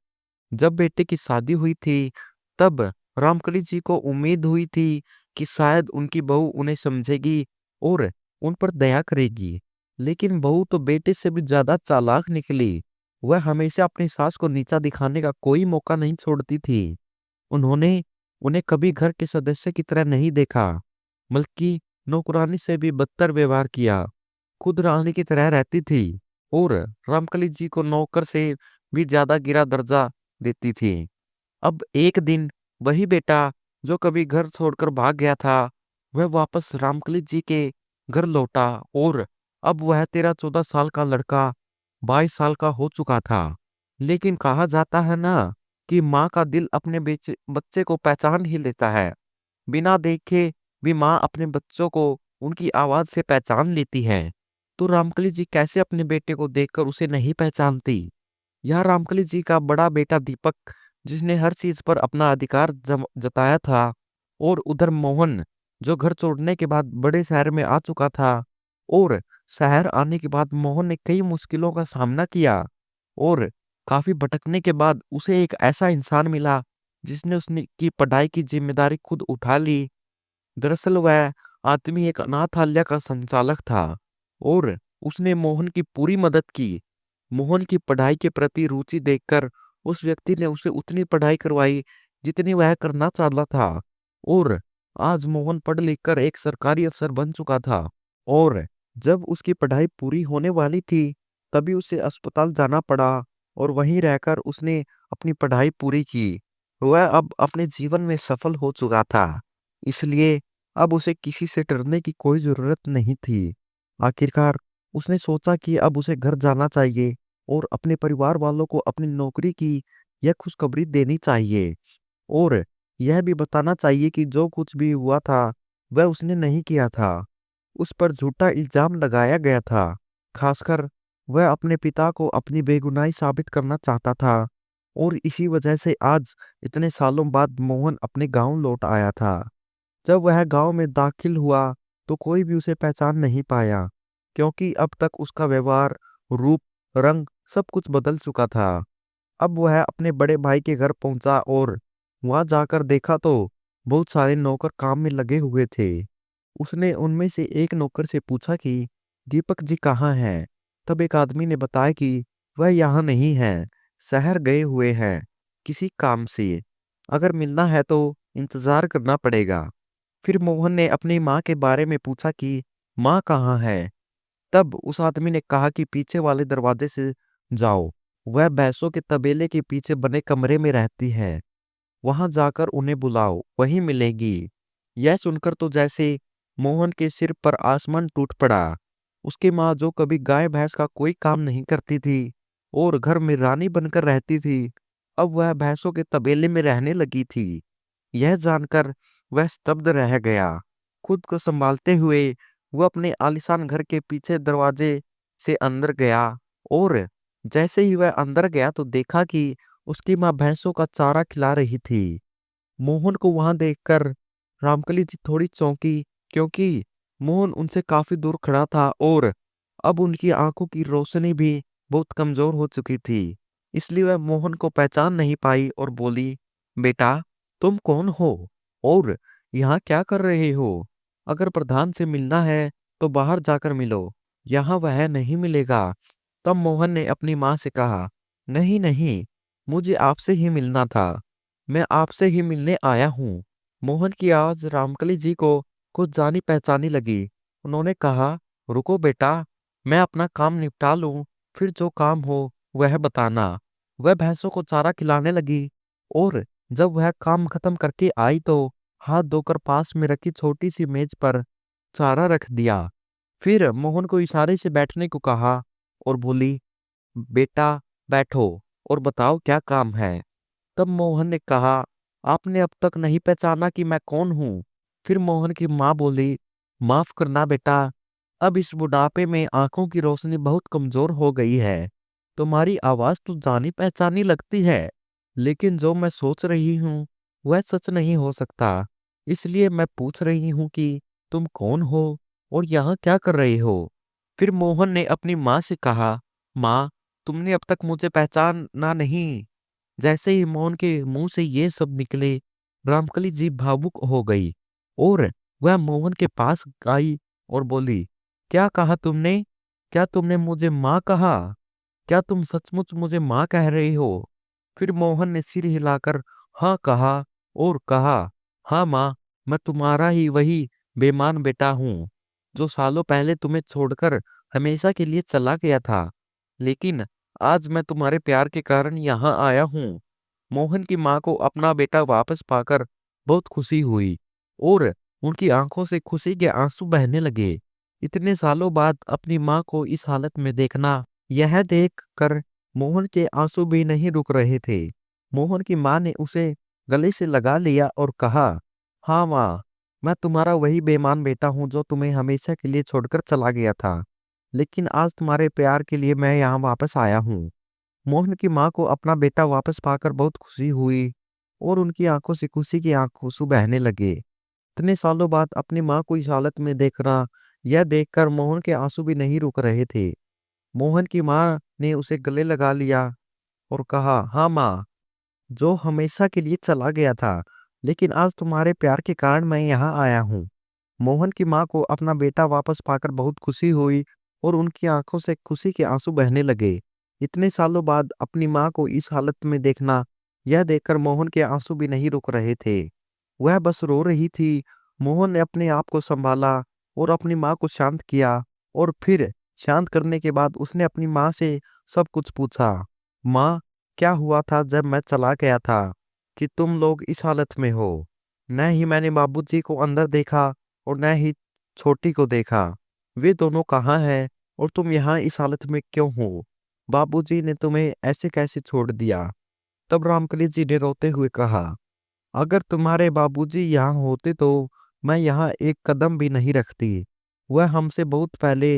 जब बेटे की शादी हुई थी, तब रामकली जी को उम्मीद हुई थी कि शायद उनकी बहू उन्हें समझेगी और उन पर दया करेगी। लेकिन बहू तो बेटे से भी ज्यादा चालाक निकली। वह हमेशा अपनी सास को नीचा दिखाने का कोई मौका नहीं छोड़ती थी। उन्होंने उन्हें कभी घर के सदस्य की तरह नहीं देखा, बल्कि नौकरानी से भी बदतर व्यवहार किया। खुद रानी की तरह रहती थी और रामकली जी को नौकर से भी ज्यादा गिरा दर्जा देती थी। अब एक दिन वही बेटा जो कभी घर छोड़कर भाग गया था, वह वापस रामकली जी के घर लौटा और अब वह 13-14 साल का लड़का 22 साल का हो चुका था। लेकिन कहा जाता है ना कि माँ का दिल अपने बच्चे को पहचान ही लेता है। बिना देखे भी माँ अपने बच्चों को उनकी आवाज से पहचान लेती है। तो रामकली जी कैसे अपने बेटे को देखकर उसे नहीं पहचानती। यह रामकली जी का बड़ा बेटा दीपक, जिसने हर चीज पर अपना अधिकार जताया था, और उधर मोहन, जो घर छोड़ने के बाद बड़े शहर में आ चुका था। और शहर आने के बाद मोहन ने कई मुश्किलों का सामना किया और काफी भटकने के बाद उसे एक ऐसा इंसान मिला जिसने उसने की पढ़ाई की जिम्मेदारी खुद उठा ली। दरअसल वह आदमी एक अनाथालय का संचालक था और उसने मोहन की पूरी मदद की। मोहन की पढ़ाई के प्रति रुचि देखकर उस व्यक्ति ने उसे उतनी पढ़ाई करवाई जितनी वह करना चाहता था। और आज मोहन पढ़ लिख कर एक सरकारी अफसर बन चुका था। और जब उसकी पढ़ाई पूरी होने वाली थी, तभी उसे अस्पताल जाना पड़ा और वहीं रहकर उसने अपनी पढ़ाई पूरी की। वह अब अपने जीवन में सफल हो चुका था, इसलिए अब उसे किसी से डरने की कोई जरूरत नहीं थी। आखिरकार उसने सोचा कि अब उसे घर जाना चाहिए और अपने परिवार वालों को अपनी नौकरी की यह खुशखबरी देनी चाहिए और यह भी बताना चाहिए कि जो कुछ भी हुआ था वह उसने नहीं किया था। उस पर झूठा इल्जाम लगाया गया था। खासकर वह अपने पिता को अपनी बेगुनाही साबित करना चाहता था और इसी वजह से आज इतने सालों बाद मोहन अपने गांव लौट आया था। जब वह गांव में दाखिल हुआ तो कोई भी उसे पहचान नहीं पाया, क्योंकि अब तक उसका व्यवहार, रूप, रंग सब कुछ बदल चुका था। अब वह अपने बड़े भाई के घर पहुंचा और वहां जाकर देखा तो बहुत सारे नौकर काम में लगे हुए थे। उसने उनमें से एक नौकर से पूछा कि दीपक जी कहाँ हैं। तब एक आदमी ने बताया कि वह यहाँ नहीं है, शहर गए हुए हैं किसी काम से। अगर मिलना है तो इंतजार करना पड़ेगा। फिर मोहन ने अपनी माँ के बारे में पूछा कि माँ कहाँ है। तब उस आदमी ने कहा कि पीछे वाले दरवाजे से जाओ, वह भैंसों के तबेले के पीछे बने कमरे में रहती है, वहां जाकर उन्हें बुलाओ, वहीं मिलेगी। यह सुनकर तो जैसे मोहन के सिर पर आसमान टूट पड़ा। उसकी माँ, जो कभी गाय भैंस का कोई काम नहीं करती थी और घर में रानी बनकर रहती थी, अब वह भैंसों के तबेले में रहने लगी थी। यह जानकर वह स्तब्ध रह गया। खुद को संभालते हुए वह अपने आलीशान घर के पीछे दरवाजे से अंदर गया और जैसे ही वह अंदर गया तो देखा कि उसकी माँ भैंसों का चारा खिला रही थी। मोहन को वहां देखकर रामकली जी थोड़ी चौंकी, क्योंकि मोहन उनसे काफी दूर खड़ा था और अब उनकी आंखों की रोशनी भी बहुत कमजोर हो चुकी थी। इसलिए वह मोहन को पहचान नहीं पाई और बोली, बेटा, तुम कौन हो और यहाँ क्या कर रहे हो? अगर प्रधान से मिलना है तो बाहर जाकर मिलो, यहाँ वह नहीं मिलेगा। तब मोहन ने अपनी माँ से कहा, नहीं नहीं, मुझे आपसे ही मिलना था, मैं आपसे ही मिलने आया हूँ। मोहन की आवाज रामकली जी को कुछ जानी पहचानी लगी। उन्होंने कहा, रुको बेटा, मैं अपना काम निपटा लूं, फिर जो काम हो वह बताना। वह भैंसों को चारा खिलाने लगी और जब वह काम खत्म करके आई तो हाथ धोकर पास में रखी छोटी सी मेज पर चारा रख दिया। फिर मोहन को इशारे से बैठने को कहा और बोली, बेटा बैठो और बताओ क्या काम है। तब मोहन ने कहा, आपने अब तक नहीं पहचाना कि मैं कौन हूँ। फिर मोहन की माँ बोली, माफ करना बेटा, अब इस बुढ़ापे में आंखों की रोशनी बहुत कमजोर हो गई है। तुम्हारी आवाज तो जानी पहचानी लगती है, लेकिन जो मैं सोच रही हूँ वह सच नहीं हो सकता। इसलिए मैं पूछ रही हूँ कि तुम कौन हो और यहाँ क्या कर रहे हो। फिर मोहन ने अपनी माँ से कहा, माँ, तुमने अब तक मुझे पहचाना नहीं। जैसे ही मोहन के मुंह से ये सब निकले, रामकली जी भावुक हो गई और वह मोहन के पास आई और बोली, क्या कहा तुमने? क्या तुमने मुझे माँ कहा? क्या तुम सचमुच मुझे माँ कह रही हो? फिर मोहन ने सिर हिलाकर हाँ कहा और कहा, हाँ माँ, मैं तुम्हारा ही वही बेईमान बेटा हूँ, जो सालों पहले तुम्हें छोड़कर हमेशा के लिए चला गया था। लेकिन आज मैं तुम्हारे प्यार के कारण यहाँ आया हूँ। मोहन की माँ को अपना बेटा वापस पाकर बहुत खुशी हुई और उनकी आंखों से खुशी के आंसू बहने लगे। इतने सालों बाद अपनी माँ को इस हालत में देखना, यह देख कर मोहन के आंसू भी नहीं रुक रहे थे। मोहन की माँ ने उसे गले से लगा लिया और कहा, हाँ माँ, मैं तुम्हारा वही बेईमान बेटा हूँ जो तुम्हें हमेशा के लिए छोड़कर चला गया था। लेकिन आज तुम्हारे प्यार के लिए मैं यहाँ वापस आया हूँ। मोहन की माँ को अपना बेटा वापस पाकर बहुत खुशी हुई और उनकी आंखों से खुशी के आंसू बहने लगे। इतने सालों बाद अपनी माँ को इस हालत में देखना, यह देखकर मोहन के आंसू भी नहीं रुक रहे थे। मोहन की माँ ने उसे गले लगा लिया और कहा, हाँ माँ, जो हमेशा के लिए चला गया था, लेकिन आज तुम्हारे प्यार के कारण मैं यहाँ आया हूँ। मोहन की माँ को अपना बेटा वापस पाकर बहुत खुशी हुई और उनकी आंखों से खुशी के आंसू बहने लगे। इतने सालों बाद अपनी माँ को इस हालत में देखना, यह देखकर मोहन के आंसू भी नहीं रुक रहे थे। वह बस रो रही थी। मोहन ने अपने आप को संभाला और अपनी माँ को शांत किया, और फिर शांत करने के बाद उसने अपनी माँ से सब कुछ पूछा। माँ, क्या हुआ था जब मैं चला गया था कि तुम लोग इस हालत में हो? न ही मैंने बाबूजी को अंदर देखा और न ही छोटी को देखा। वे दोनों कहाँ हैं और तुम यहाँ इस हालत में क्यों हो? बाबूजी ने तुम्हें ऐसे कैसे छोड़ दिया? तब रामकली जी ने रोते हुए कहा, अगर तुम्हारे बाबूजी यहाँ होते तो मैं यहाँ एक कदम भी नहीं रखती। वह हमसे बहुत पहले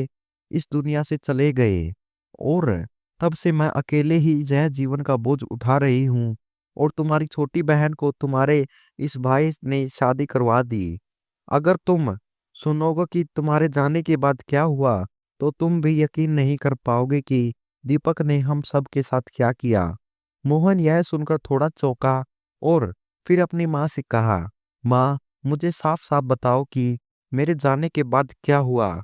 इस दुनिया से चले गए, और तब से मैं अकेले ही यह जीवन का बोझ उठा रही हूँ। और तुम्हारी छोटी बहन को तुम्हारे इस भाई ने शादी करवा दी। अगर तुम सुनोगे कि तुम्हारे जाने के बाद क्या हुआ, तो तुम भी यकीन नहीं कर पाओगे कि दीपक ने हम सब के साथ क्या किया। मोहन यह सुनकर थोड़ा चौंका और फिर अपनी माँ से कहा, माँ, मुझे साफ साफ बताओ कि मेरे जाने के बाद क्या हुआ।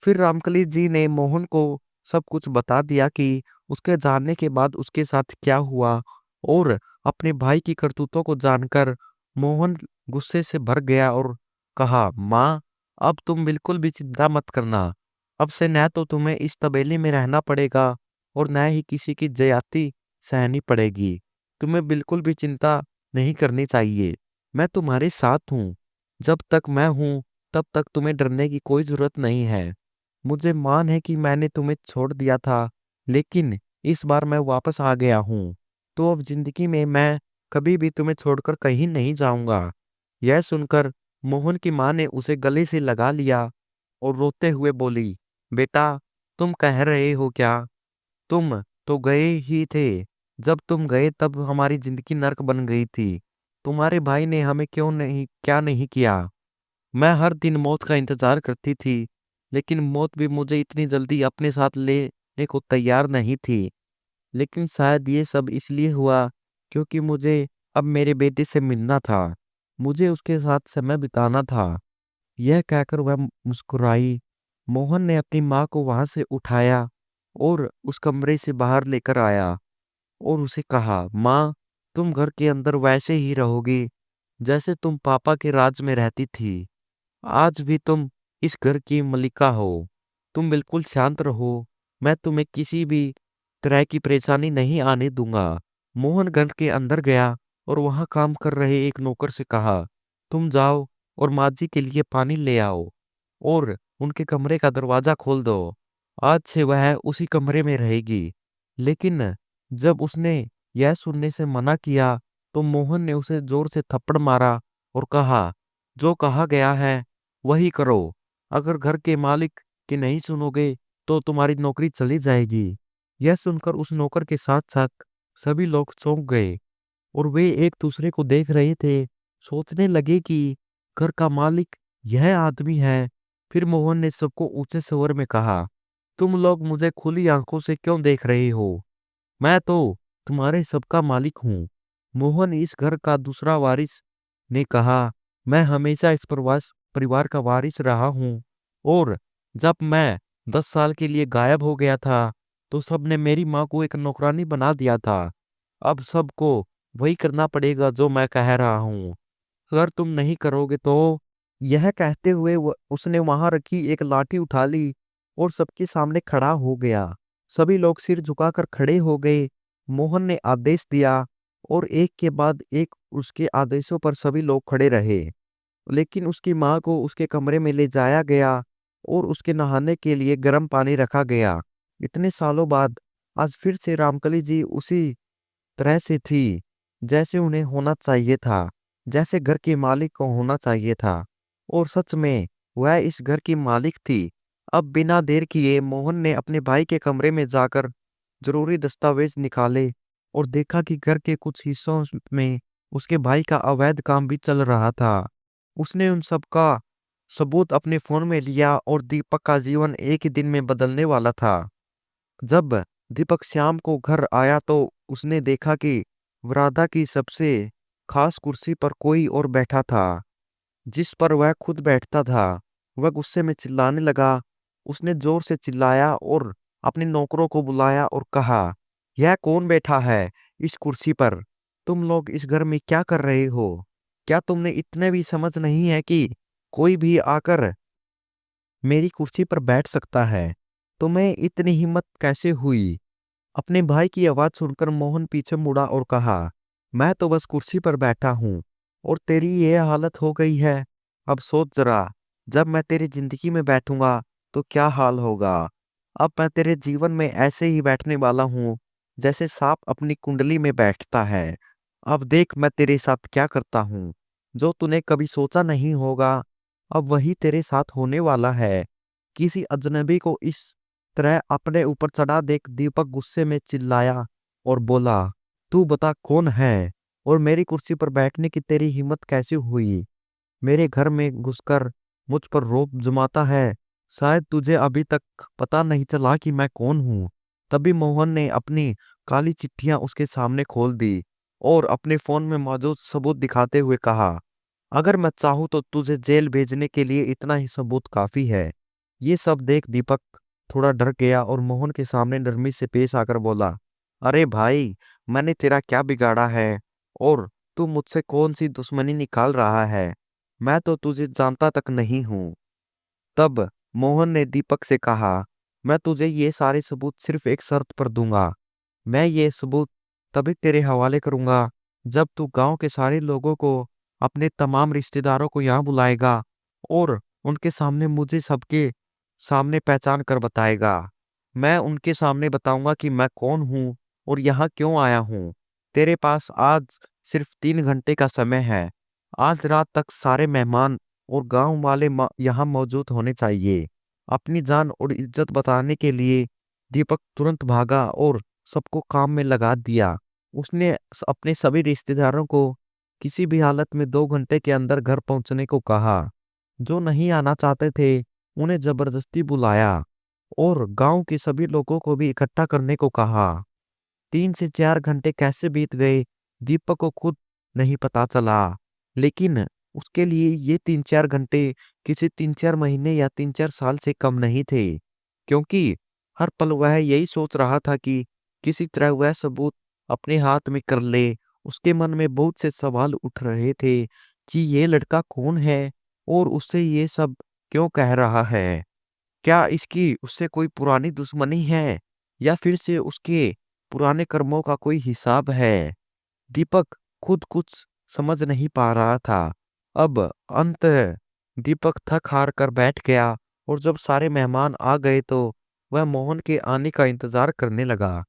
फिर रामकली जी ने मोहन को सब कुछ बता दिया कि उसके जाने के बाद उसके साथ क्या हुआ। और अपने भाई की करतूतों को जानकर मोहन गुस्से से भर गया और कहा, माँ, अब तुम बिल्कुल भी चिंता मत करना। अब से न तो तुम्हें इस तबेले में रहना पड़ेगा और न ही किसी की ज्यादती सहनी पड़ेगी। तुम्हें बिल्कुल भी चिंता नहीं करनी चाहिए। मैं तुम्हारे साथ हूँ। जब तक मैं हूँ तब तक तुम्हें डरने की कोई जरूरत नहीं है। मुझे मान है कि मैंने तुम्हें छोड़ दिया था, लेकिन इस बार मैं वापस आ गया हूँ। तो अब जिंदगी में मैं कभी भी तुम्हें छोड़कर कहीं नहीं जाऊंगा। यह सुनकर मोहन की माँ ने उसे गले से लगा लिया और रोते हुए बोली, बेटा, तुम कह रहे हो क्या? तुम तो गए ही थे। जब तुम गए तब हमारी जिंदगी नर्क बन गई थी। तुम्हारे भाई ने हमें क्या नहीं किया। मैं हर दिन मौत का इंतजार करती थी, लेकिन मौत भी मुझे इतनी जल्दी अपने साथ लेने को तैयार नहीं थी। लेकिन शायद ये सब इसलिए हुआ क्योंकि मुझे अब मेरे बेटे से मिलना था। मुझे उसके साथ समय बिताना था। यह कहकर वह मुस्कुराई। मोहन ने अपनी माँ को वहां से उठाया और उस कमरे से बाहर लेकर आया और उसे कहा, माँ, तुम घर के अंदर वैसे ही रहोगी जैसे तुम पापा के राज में रहती थी। आज भी तुम इस घर की मलिका हो। तुम बिल्कुल शांत रहो। मैं तुम्हें किसी भी तरह की परेशानी नहीं आने दूंगा। मोहन घर के अंदर गया और वहां काम कर रहे एक नौकर से कहा, तुम जाओ और माँ जी के लिए पानी ले आओ और उनके कमरे का दरवाजा खोल दो। आज से वह उसी कमरे में रहेगी। लेकिन जब उसने यह सुनने से मना किया, तो मोहन ने उसे जोर से थप्पड़ मारा और कहा, जो कहा गया है वही करो। अगर घर के मालिक की नहीं सुनोगे तो तुम्हारी नौकरी चली जाएगी। यह सुनकर उस नौकर के साथ साथ सभी लोग चौंक गए और वे एक दूसरे को देख रहे थे। सोचने लगे कि घर का मालिक यह आदमी है। फिर मोहन ने सबको ऊंचे स्वर में कहा, तुम लोग मुझे खुली आंखों से क्यों देख रहे हो? मैं तो तुम्हारे सबका मालिक हूँ। मोहन, इस घर का दूसरा वारिस, ने कहा, मैं हमेशा इस परिवार का वारिस रहा हूँ। और जब मैं 10 साल के लिए गायब हो गया था तो सबने मेरी माँ को एक नौकरानी बना दिया था। अब सबको वही करना पड़ेगा जो मैं कह रहा हूँ। अगर तुम नहीं करोगे तो। यह कहते हुए उसने वहां रखी एक लाठी उठा ली और सबके सामने खड़ा हो गया। सभी लोग सिर झुकाकर खड़े हो गए। मोहन ने आदेश दिया और एक के बाद एक उसके आदेशों पर सभी लोग खड़े रहे। लेकिन उसकी माँ को उसके कमरे में ले जाया गया और उसके नहाने के लिए गर्म पानी रखा गया। इतने सालों बाद आज फिर से रामकली जी उसी तरह से थी जैसे उन्हें होना चाहिए था, जैसे घर के मालिक को होना चाहिए था। और सच में वह इस घर की मालिक थी। अब बिना देर किए मोहन ने अपने भाई के कमरे में जाकर जरूरी दस्तावेज निकाले और देखा कि घर के कुछ हिस्सों में उसके भाई का अवैध काम भी चल रहा था। उसने उन सब का सबूत अपने फोन में लिया और दीपक का जीवन एक ही दिन में बदलने वाला था। जब दीपक शाम को घर आया तो उसने देखा कि वरांडा की सबसे खास कुर्सी पर कोई और बैठा था, जिस पर वह खुद बैठता था। वह गुस्से में चिल्लाने लगा। उसने जोर से चिल्लाया और अपने नौकरों को बुलाया और कहा, यह कौन बैठा है इस कुर्सी पर? तुम लोग इस घर में क्या कर रहे हो? क्या तुमने इतने भी समझ नहीं है कि कोई भी आकर मेरी कुर्सी पर बैठ सकता है? तुम्हें इतनी हिम्मत कैसे हुई? अपने भाई की आवाज सुनकर मोहन पीछे मुड़ा और कहा, मैं तो बस कुर्सी पर बैठा हूं और तेरी ये हालत हो गई है। अब सोच जरा, जब मैं तेरी जिंदगी में बैठूंगा तो क्या हाल होगा। अब मैं तेरे जीवन में ऐसे ही बैठने वाला हूं जैसे सांप अपनी कुंडली में बैठता है। अब देख मैं तेरे साथ क्या करता हूं। जो तूने कभी सोचा नहीं होगा, अब वही तेरे साथ होने वाला है। किसी अजनबी को इस तरह अपने ऊपर चढ़ा देख दीपक गुस्से में चिल्लाया और बोला, तू बता कौन है और मेरी कुर्सी पर बैठने की तेरी हिम्मत कैसे हुई? मेरे घर में घुसकर मुझ पर रौब जमाता है। शायद तुझे अभी तक पता नहीं चला कि मैं कौन हूं। तभी मोहन ने अपनी काली चिट्ठियां उसके सामने खोल दी और अपने फोन में मौजूद सबूत दिखाते हुए कहा, अगर मैं चाहूं तो तुझे जेल भेजने के लिए इतना ही सबूत काफी है। ये सब देख दीपक थोड़ा डर गया और मोहन के सामने नरमी से पेश आकर बोला, अरे भाई, मैंने तेरा क्या बिगाड़ा है और तू मुझसे कौन सी दुश्मनी निकाल रहा है? मैं तो तुझे जानता तक नहीं हूं। तब मोहन ने दीपक से कहा, मैं तुझे ये सारे सबूत सिर्फ एक शर्त पर दूंगा। मैं ये सबूत तभी तेरे हवाले करूंगा जब तू गांव के सारे लोगों को, अपने तमाम रिश्तेदारों को यहाँ बुलाएगा और उनके सामने मुझे सबके सामने पहचान कर बताएगा। मैं उनके सामने बताऊंगा कि मैं कौन हूँ और यहाँ क्यों आया हूँ। तेरे पास आज सिर्फ 3 घंटे का समय है। आज रात तक सारे मेहमान और गांव वाले यहाँ मौजूद होने चाहिए। अपनी जान और इज्जत बताने के लिए दीपक तुरंत भागा और सबको काम में लगा दिया। उसने अपने सभी रिश्तेदारों को किसी भी हालत में 2 घंटे के अंदर घर पहुंचने को कहा। जो नहीं आना चाहते थे उन्हें जबरदस्ती बुलाया और गांव के सभी लोगों को भी इकट्ठा करने को कहा। 3 से 4 घंटे कैसे बीत गए दीपक को खुद नहीं पता चला, लेकिन उसके लिए ये 3-4 घंटे किसी 3-4 महीने या 3-4 साल से कम नहीं थे, क्योंकि हर पल वह यही सोच रहा था कि किसी तरह वह सबूत अपने हाथ में कर ले। उसके मन में बहुत से सवाल उठ रहे थे कि ये लड़का कौन है और उससे ये सब क्यों कह रहा है। क्या इसकी उससे कोई पुरानी दुश्मनी है या फिर से उसके पुराने कर्मों का कोई हिसाब है? दीपक खुद कुछ समझ नहीं पा रहा था। अब अंत दीपक थक हार कर बैठ गया और जब सारे मेहमान आ गए तो वह मोहन के आने का इंतजार करने लगा।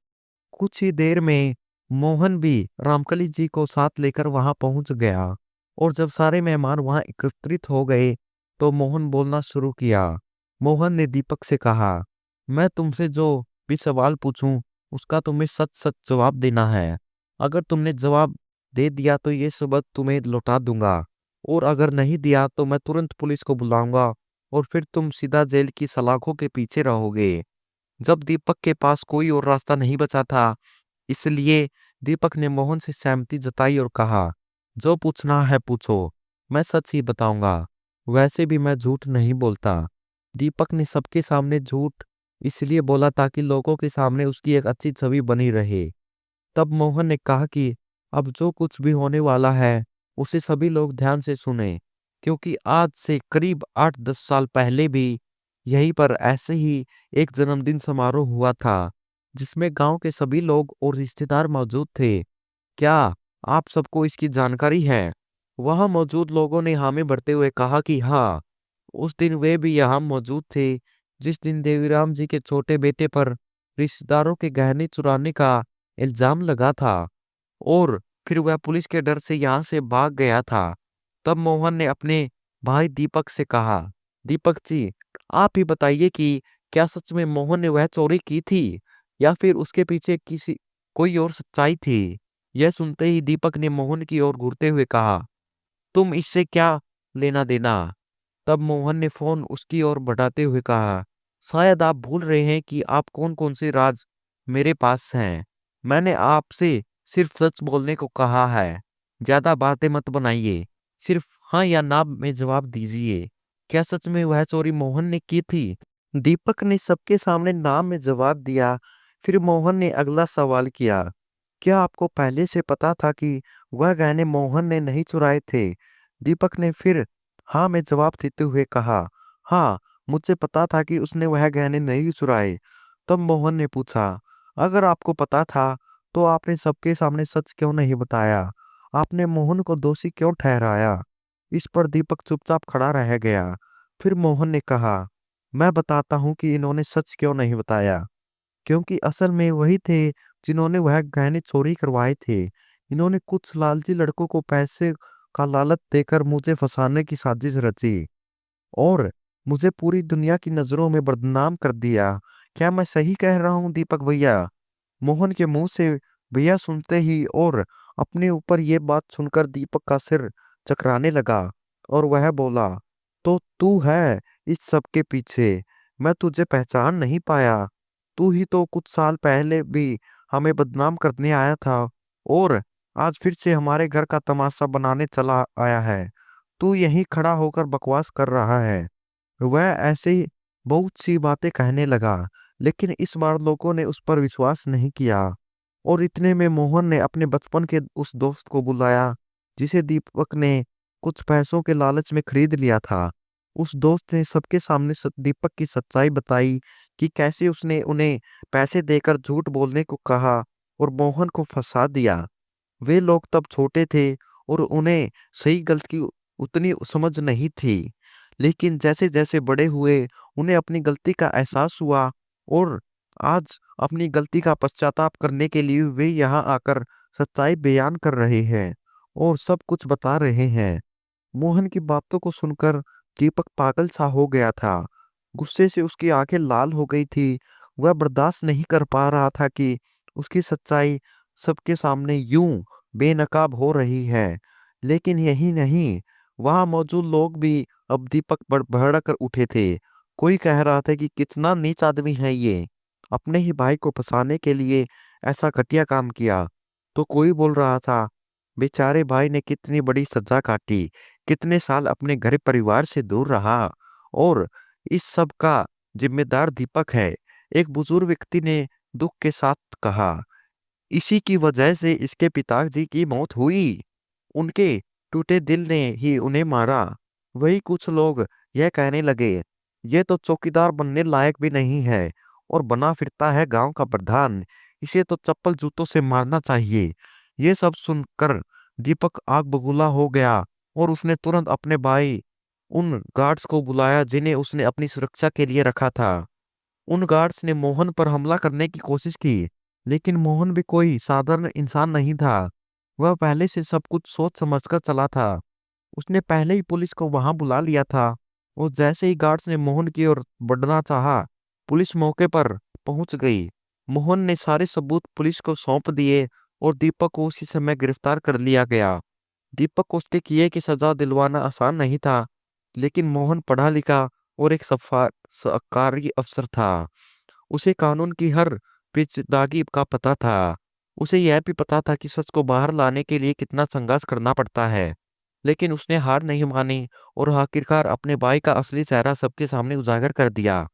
कुछ ही देर में मोहन भी रामकली जी को साथ लेकर वहां पहुंच गया और जब सारे मेहमान वहां एकत्रित हो गए तो मोहन बोलना शुरू किया। मोहन ने दीपक से कहा, मैं तुमसे जो भी सवाल पूछूं उसका तुम्हें सच सच जवाब देना है। अगर तुमने जवाब दे दिया तो ये सबक तुम्हें लौटा दूंगा और अगर नहीं दिया तो मैं तुरंत पुलिस को बुलाऊंगा और फिर तुम सीधा जेल की सलाखों के पीछे रहोगे। जब दीपक के पास कोई और रास्ता नहीं बचा था, इसलिए दीपक ने मोहन से सहमति जताई और कहा, जो पूछना है पूछो, मैं सच ही बताऊंगा। वैसे भी मैं झूठ नहीं बोलता। दीपक ने सबके सामने झूठ इसलिए बोला ताकि लोगों के सामने उसकी एक अच्छी छवि बनी रहे। तब मोहन ने कहा कि अब जो कुछ भी होने वाला है उसे सभी लोग ध्यान से सुने, क्योंकि आज से करीब 8-10 साल पहले भी यहीं पर ऐसे ही एक जन्मदिन समारोह हुआ था जिसमें गांव के सभी लोग और रिश्तेदार मौजूद थे। क्या आप सबको इसकी जानकारी है? वहां मौजूद लोगों ने हामी भरते हुए कहा कि हाँ, उस दिन वे भी यहाँ मौजूद थे जिस दिन देवीराम जी के छोटे बेटे पर रिश्तेदारों के गहने चुराने का इल्जाम लगा था और फिर वह पुलिस के डर से यहाँ से भाग गया था। तब मोहन ने अपने भाई दीपक से कहा, दीपक जी, आप ही बताइए कि क्या सच में मोहन ने वह चोरी की थी या फिर उसके पीछे किसी कोई और सच्चाई थी? यह सुनते ही दीपक ने मोहन की ओर घूरते हुए कहा, तुम इससे क्या लेना देना? तब मोहन ने फोन उसकी ओर बढ़ाते हुए कहा, शायद आप भूल रहे हैं कि आप कौन कौन से राज मेरे पास हैं। मैंने आपसे सिर्फ सच बोलने को कहा है। ज्यादा बातें मत बनाइए, सिर्फ हाँ या ना में जवाब दीजिए। क्या सच में वह चोरी मोहन ने की थी? दीपक ने सबके सामने नाम में जवाब दिया फिर मोहन ने अगला सवाल किया, क्या आपको पहले से पता था कि वह गहने मोहन ने नहीं चुराए थे? दीपक ने फिर हाँ में जवाब देते हुए कहा, हाँ, मुझे पता था कि उसने वह गहने नहीं चुराए। तब मोहन ने पूछा, अगर आपको पता था तो आपने सबके सामने सच क्यों नहीं बताया? आपने मोहन को दोषी क्यों ठहराया? इस पर दीपक चुपचाप खड़ा रह गया। फिर मोहन ने कहा, मैं बताता हूँ कि इन्होंने सच क्यों नहीं बताया, क्योंकि असल में वही थे जिन्होंने वह गहने चोरी करवाए थे। इन्होंने कुछ लालची लड़कों को पैसे का लालच देकर मुझे फंसाने की साजिश रची और मुझे पूरी दुनिया की नजरों में बदनाम कर दिया। क्या मैं सही कह रहा हूँ दीपक भैया? मोहन के मुंह से भैया सुनते ही और अपने ऊपर ये बात सुनकर दीपक का सिर चकराने लगा और वह बोला, तो तू है इस सब के पीछे? मैं तुझे पहचान नहीं पाया। तू ही तो कुछ साल पहले भी हमें बदनाम करने आया था और आज फिर से हमारे घर का तमाशा बनाने चला आया है। तू यहीं खड़ा होकर बकवास कर रहा है। वह ऐसे ही बहुत सी बातें कहने लगा, लेकिन इस बार लोगों ने उस पर विश्वास नहीं किया। और इतने में मोहन ने अपने बचपन के उस दोस्त को बुलाया जिसे दीपक ने कुछ पैसों के लालच में खरीद लिया था। उस दोस्त ने सबके सामने दीपक की सच्चाई बताई कि कैसे उसने उन्हें पैसे देकर झूठ बोलने को कहा और मोहन को फंसा दिया। वे लोग तब छोटे थे और उन्हें सही गलत की उतनी समझ नहीं थी, लेकिन जैसे जैसे बड़े हुए उन्हें अपनी गलती का एहसास हुआ और आज अपनी गलती का पश्चाताप करने के लिए वे यहाँ आकर सच्चाई बयान कर रहे हैं और सब कुछ बता रहे हैं। मोहन की बातों को सुनकर दीपक पागल सा हो गया था। गुस्से से उसकी आंखें लाल हो गई थी। वह बर्दाश्त नहीं कर पा रहा था कि उसकी सच्चाई सबके सामने यूं बेनकाब हो रही है। लेकिन यही नहीं, वहां मौजूद लोग भी अब दीपक पर भड़क कर उठे थे। कोई कह रहा था कि कितना नीच आदमी है ये, अपने ही भाई को फंसाने के लिए ऐसा घटिया काम किया। तो कोई बोल रहा था, बेचारे भाई ने कितनी बड़ी सजा काटी, कितने साल अपने घर परिवार से दूर रहा और इस सब का जिम्मेदार दीपक है। एक बुजुर्ग व्यक्ति ने दुख के साथ कहा, इसी की वजह से इसके पिताजी की मौत हुई। उनके टूटे दिल ने ही उन्हें मारा। वही कुछ लोग यह कहने लगे, ये तो चौकीदार बनने लायक भी नहीं है और बना फिरता है गांव का प्रधान। इसे तो चप्पल जूतों से मारना चाहिए। ये सब सुनकर दीपक आग बबूला हो गया और उसने तुरंत अपने भाई उन गार्ड्स को बुलाया जिन्हें उसने अपनी सुरक्षा के लिए रखा था। उन गार्ड्स ने मोहन पर हमला करने की कोशिश की, लेकिन मोहन भी कोई साधारण इंसान नहीं था। वह पहले से सब कुछ सोच समझकर चला था। उसने पहले ही पुलिस को वहां बुला लिया था और जैसे ही गार्ड्स ने मोहन की ओर बढ़ना चाहा, पुलिस मौके पर पहुंच गई। मोहन ने सारे सबूत पुलिस को सौंप दिए और दीपक को उसी समय गिरफ्तार कर लिया गया। दीपक को उसके किए की सजा दिलवाना आसान नहीं था, लेकिन मोहन पढ़ा लिखा और एक सरकारी अफसर था। उसे कानून की हर पेचीदगी का पता था। उसे यह भी पता था कि सच को बाहर लाने के लिए कितना संघर्ष करना पड़ता है। लेकिन उसने हार नहीं मानी और आखिरकार अपने भाई का असली चेहरा सबके सामने उजागर कर दिया।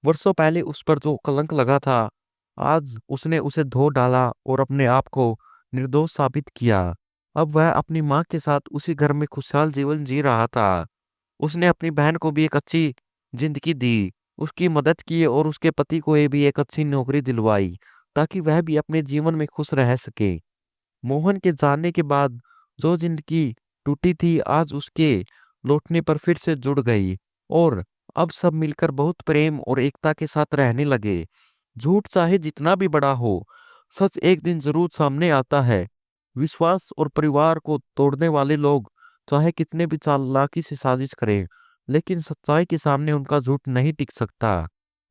वर्षों पहले उस पर जो कलंक लगा था, आज उसने उसे धो डाला और अपने आप को निर्दोष साबित किया। अब वह अपनी माँ के साथ उसी घर में खुशहाल जीवन जी रहा था। उसने अपनी बहन को भी एक अच्छी जिंदगी दी, उसकी मदद की और उसके पति को ये भी एक अच्छी नौकरी दिलवाई ताकि वह भी अपने जीवन में खुश रह सके। मोहन के जाने के बाद जो जिंदगी टूटी थी आज उसके लौटने पर फिर से जुड़ गई और अब सब मिलकर बहुत प्रेम और एकता के साथ रहने लगे। झूठ चाहे जितना भी बड़ा हो, सच एक दिन जरूर सामने आता है। विश्वास और परिवार को तोड़ने वाले लोग चाहे कितने भी चालाकी से साजिश करें, लेकिन सच्चाई के सामने उनका झूठ नहीं टिक सकता।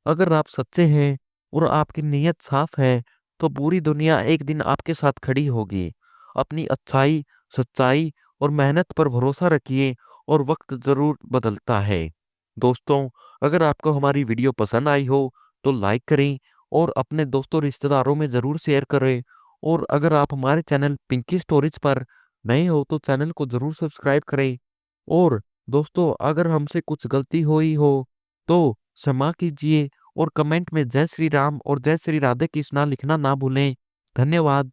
अगर आप सच्चे हैं और आपकी नीयत साफ है, तो पूरी दुनिया एक दिन आपके साथ खड़ी होगी। अपनी अच्छाई, सच्चाई और मेहनत पर भरोसा रखिए और वक्त जरूर बदलता है। दोस्तों, अगर आपको हमारी वीडियो पसंद आई हो तो लाइक करें और अपने दोस्तों रिश्तेदारों में ज़रूर शेयर करें। और अगर आप हमारे चैनल पिंकी स्टोरीज पर नए हो तो चैनल को ज़रूर सब्सक्राइब करें। और दोस्तों, अगर हमसे कुछ गलती हुई हो तो क्षमा कीजिए और कमेंट में जय श्री राम और जय श्री राधे कृष्णा लिखना ना भूलें। धन्यवाद।